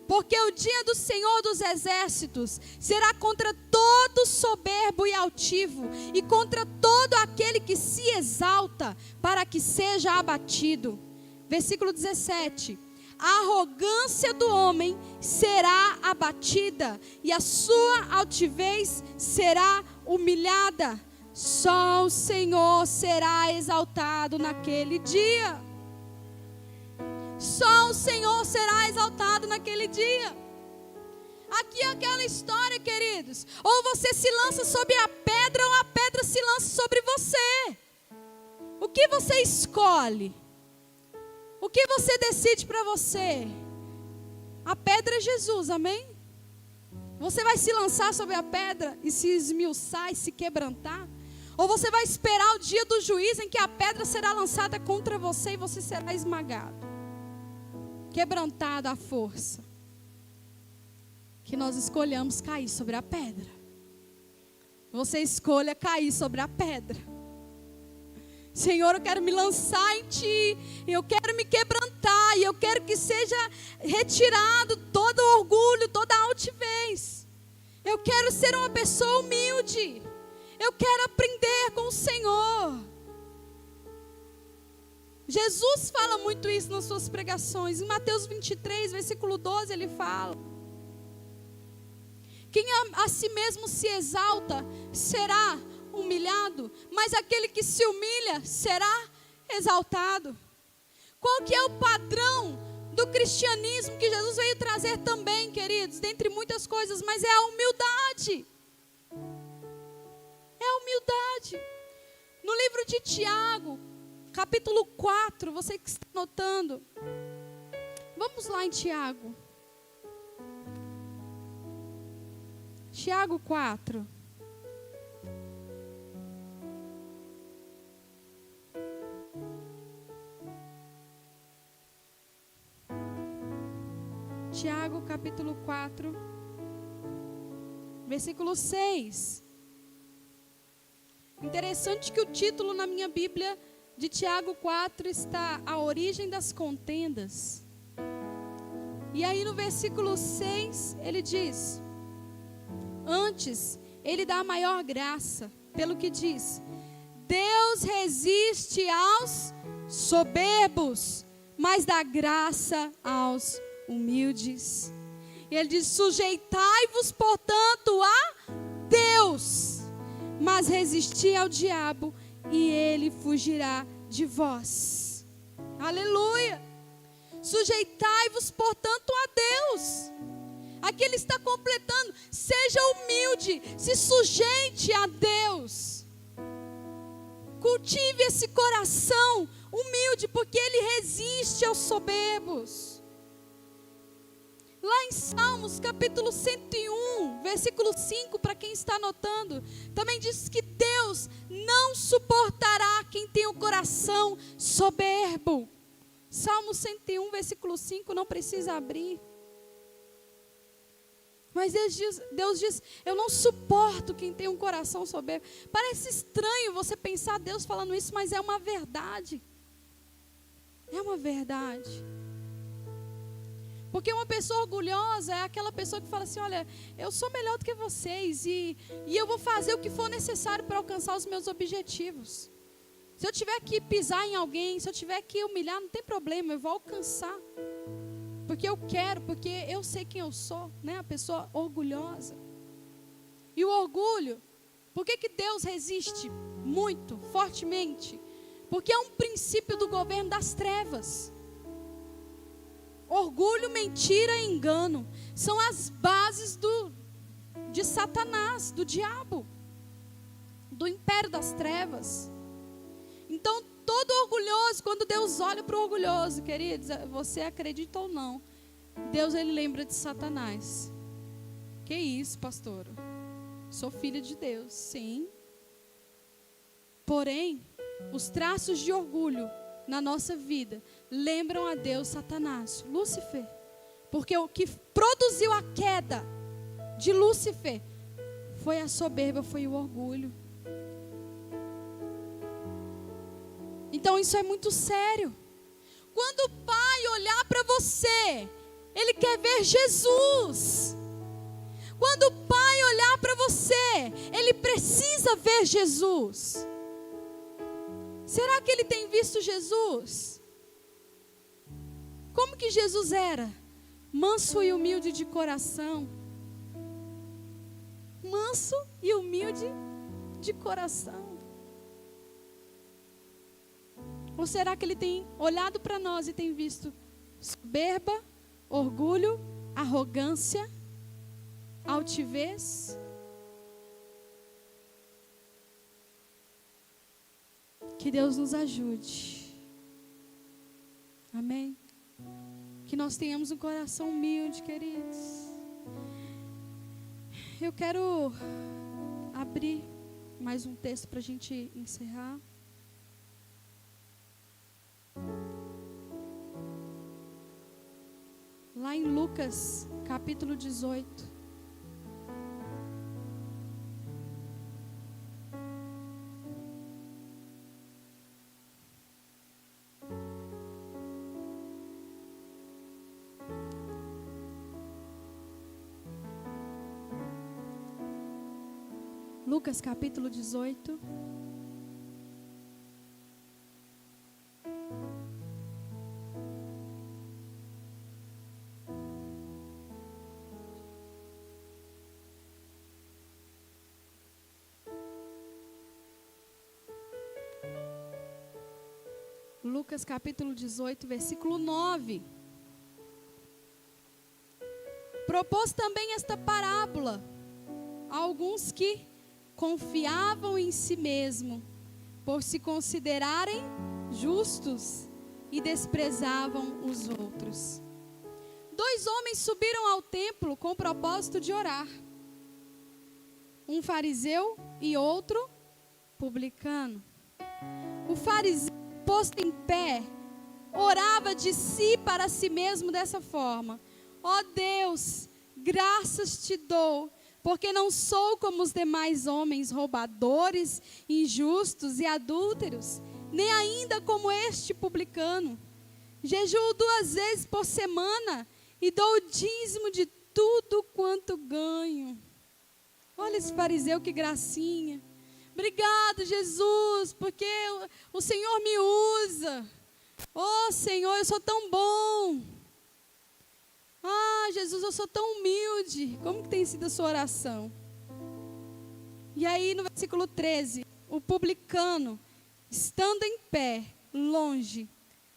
Porque o dia do Senhor dos exércitos será contra todo soberbo e altivo, e contra todo aquele que se exalta, para que seja abatido. Versículo 17. A arrogância do homem será abatida, e a sua altivez será humilhada. Só o Senhor será exaltado naquele dia. Só o Senhor será exaltado naquele dia. Aqui é aquela história, queridos. Ou você se lança sobre a pedra, ou a pedra se lança sobre você. O que você escolhe? O que você decide para você? A pedra é Jesus, amém? Você vai se lançar sobre a pedra e se esmiuçar e se quebrantar? Ou você vai esperar o dia do juízo em que a pedra será lançada contra você e você será esmagado, quebrantado à força? Que nós escolhamos cair sobre a pedra. Você escolha cair sobre a pedra. Senhor, eu quero me lançar em Ti, eu quero me quebrantar, e eu quero que seja retirado todo o orgulho, toda a altivez. Eu quero ser uma pessoa humilde. Eu quero aprender com o Senhor. Jesus fala muito isso nas suas pregações. Em Mateus 23, versículo 12, ele fala: quem a si mesmo se exalta será humilhado, mas aquele que se humilha será exaltado. Qual que é o padrão do cristianismo que Jesus veio trazer também, queridos? Dentre muitas coisas, mas é a humildade. É a humildade. No livro de Tiago, capítulo 4, você que está anotando, vamos lá em Tiago. Tiago 4. Tiago capítulo 4, versículo 6. Interessante que o título na minha Bíblia de Tiago 4 está A Origem das Contendas. E aí no versículo 6 ele diz: antes ele dá a maior graça, pelo que diz: Deus resiste aos soberbos, mas dá graça aos humildes. E ele diz: sujeitai-vos, portanto, a Deus, mas resisti ao diabo e ele fugirá de vós. Aleluia! Sujeitai-vos, portanto, a Deus. Aqui ele está completando: seja humilde, se sujeite a Deus. Cultive esse coração humilde, porque ele resiste aos soberbos. Lá em Salmos, capítulo 101, versículo 5, para quem está anotando, também diz que Deus não suportará quem tem o coração soberbo. Salmos 101, versículo 5, não precisa abrir. Mas Deus diz: eu não suporto quem tem um coração soberbo. Parece estranho você pensar Deus falando isso, mas é uma verdade. É uma verdade. Porque uma pessoa orgulhosa é aquela pessoa que fala assim: olha, eu sou melhor do que vocês e eu vou fazer o que for necessário para alcançar os meus objetivos. Se eu tiver que pisar em alguém, se eu tiver que humilhar, não tem problema, eu vou alcançar. Porque eu quero, porque eu sei quem eu sou, né? A pessoa orgulhosa. E o orgulho, por que Deus resiste muito, fortemente? Porque é um princípio do governo das trevas. Orgulho, mentira e engano são as bases de Satanás, do diabo, do império das trevas. Então, todo orgulhoso, quando Deus olha para o orgulhoso, queridos, você acredita ou não, Deus, ele lembra de Satanás. Que isso, pastora? Sou filha de Deus, sim. Porém, os traços de orgulho na nossa vida lembram a Deus Satanás, Lúcifer. Porque o que produziu a queda de Lúcifer foi a soberba, foi o orgulho. Então isso é muito sério. Quando o Pai olhar para você, Ele quer ver Jesus. Quando o Pai olhar para você, Ele precisa ver Jesus. Será que Ele tem visto Jesus? Como que Jesus era? Manso e humilde de coração. Manso e humilde de coração. Ou será que Ele tem olhado para nós e tem visto soberba, orgulho, arrogância, altivez? Que Deus nos ajude. Amém? Que nós tenhamos um coração humilde, queridos. Eu quero abrir mais um texto para a gente encerrar. Lá em Lucas, capítulo 18. Lucas, capítulo 18. Lucas capítulo 18, versículo 9. Propôs também esta parábola a alguns que confiavam em si mesmo, por se considerarem justos, e desprezavam os outros. 2 homens subiram ao templo com o propósito de orar. Um fariseu e outro publicano. O fariseu, posto em pé, orava de si para si mesmo dessa forma: ó Deus, graças te dou, porque não sou como os demais homens, roubadores, injustos e adúlteros, nem ainda como este publicano. Jejuo 2 vezes por semana e dou o dízimo de tudo quanto ganho. Olha esse fariseu, que gracinha. Obrigado, Jesus, porque o Senhor me usa. Oh, Senhor, eu sou tão bom. Ah, Jesus, eu sou tão humilde. Como que tem sido a sua oração? E aí no versículo 13, o publicano, estando em pé, longe,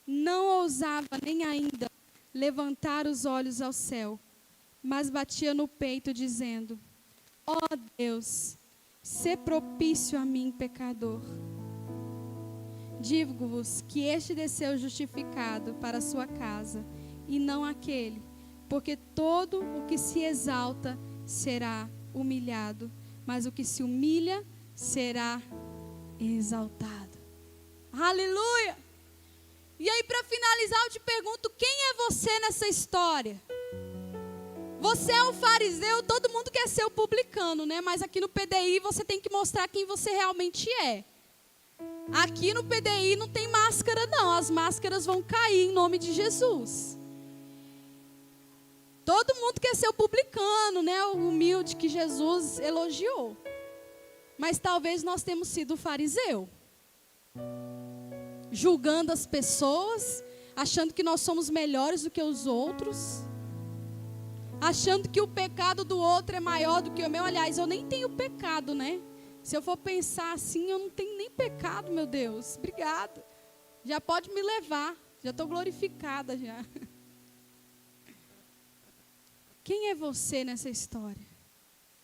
não ousava nem ainda levantar os olhos ao céu, mas batia no peito dizendo: ó Deus, sê propício a mim, pecador. Digo-vos que este desceu justificado para a sua casa, e não aquele, porque todo o que se exalta será humilhado, mas o que se humilha será exaltado. Aleluia! E aí, para finalizar, eu te pergunto: quem é você nessa história? Você é um fariseu, todo mundo quer ser o publicano, né? Mas aqui no PDI você tem que mostrar quem você realmente é. Aqui no PDI não tem máscara não, as máscaras vão cair em nome de Jesus. Todo mundo quer ser o publicano, né? O humilde que Jesus elogiou. Mas talvez nós temos sido o fariseu. Julgando as pessoas, achando que nós somos melhores do que os outros. Achando que o pecado do outro é maior do que o meu. Aliás, eu nem tenho pecado, né? Se eu for pensar assim, eu não tenho nem pecado, meu Deus. Obrigada. Já pode me levar. Já estou glorificada já. Quem é você nessa história?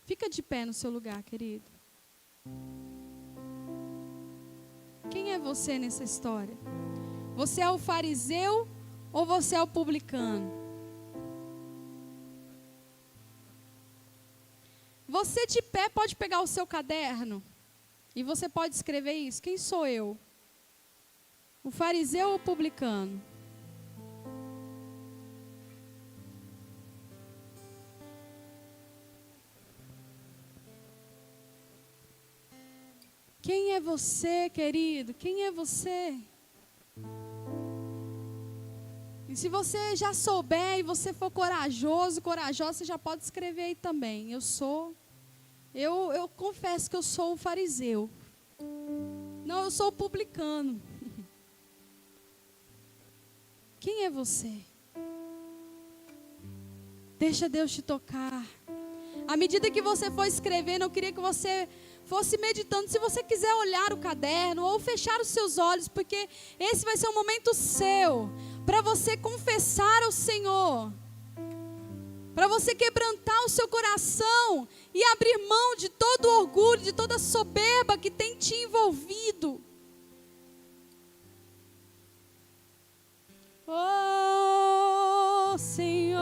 Fica de pé no seu lugar, querido. Quem é você nessa história? Você é o fariseu ou você é o publicano? Você de pé pode pegar o seu caderno e você pode escrever isso. Quem sou eu? O fariseu ou o publicano? Quem é você, querido? Quem é você? E se você já souber e você for corajosa, você já pode escrever aí também. Eu confesso que eu sou o fariseu. Não, eu sou o publicano. Quem é você? Deixa Deus te tocar. À medida que você for escrevendo, eu queria que você fosse meditando. Se você quiser olhar o caderno ou fechar os seus olhos, porque esse vai ser um momento seu, para você confessar ao Senhor, para você quebrantar o seu coração e abrir mão de todo o orgulho, de toda a soberba que tem te envolvido. Oh, Senhor.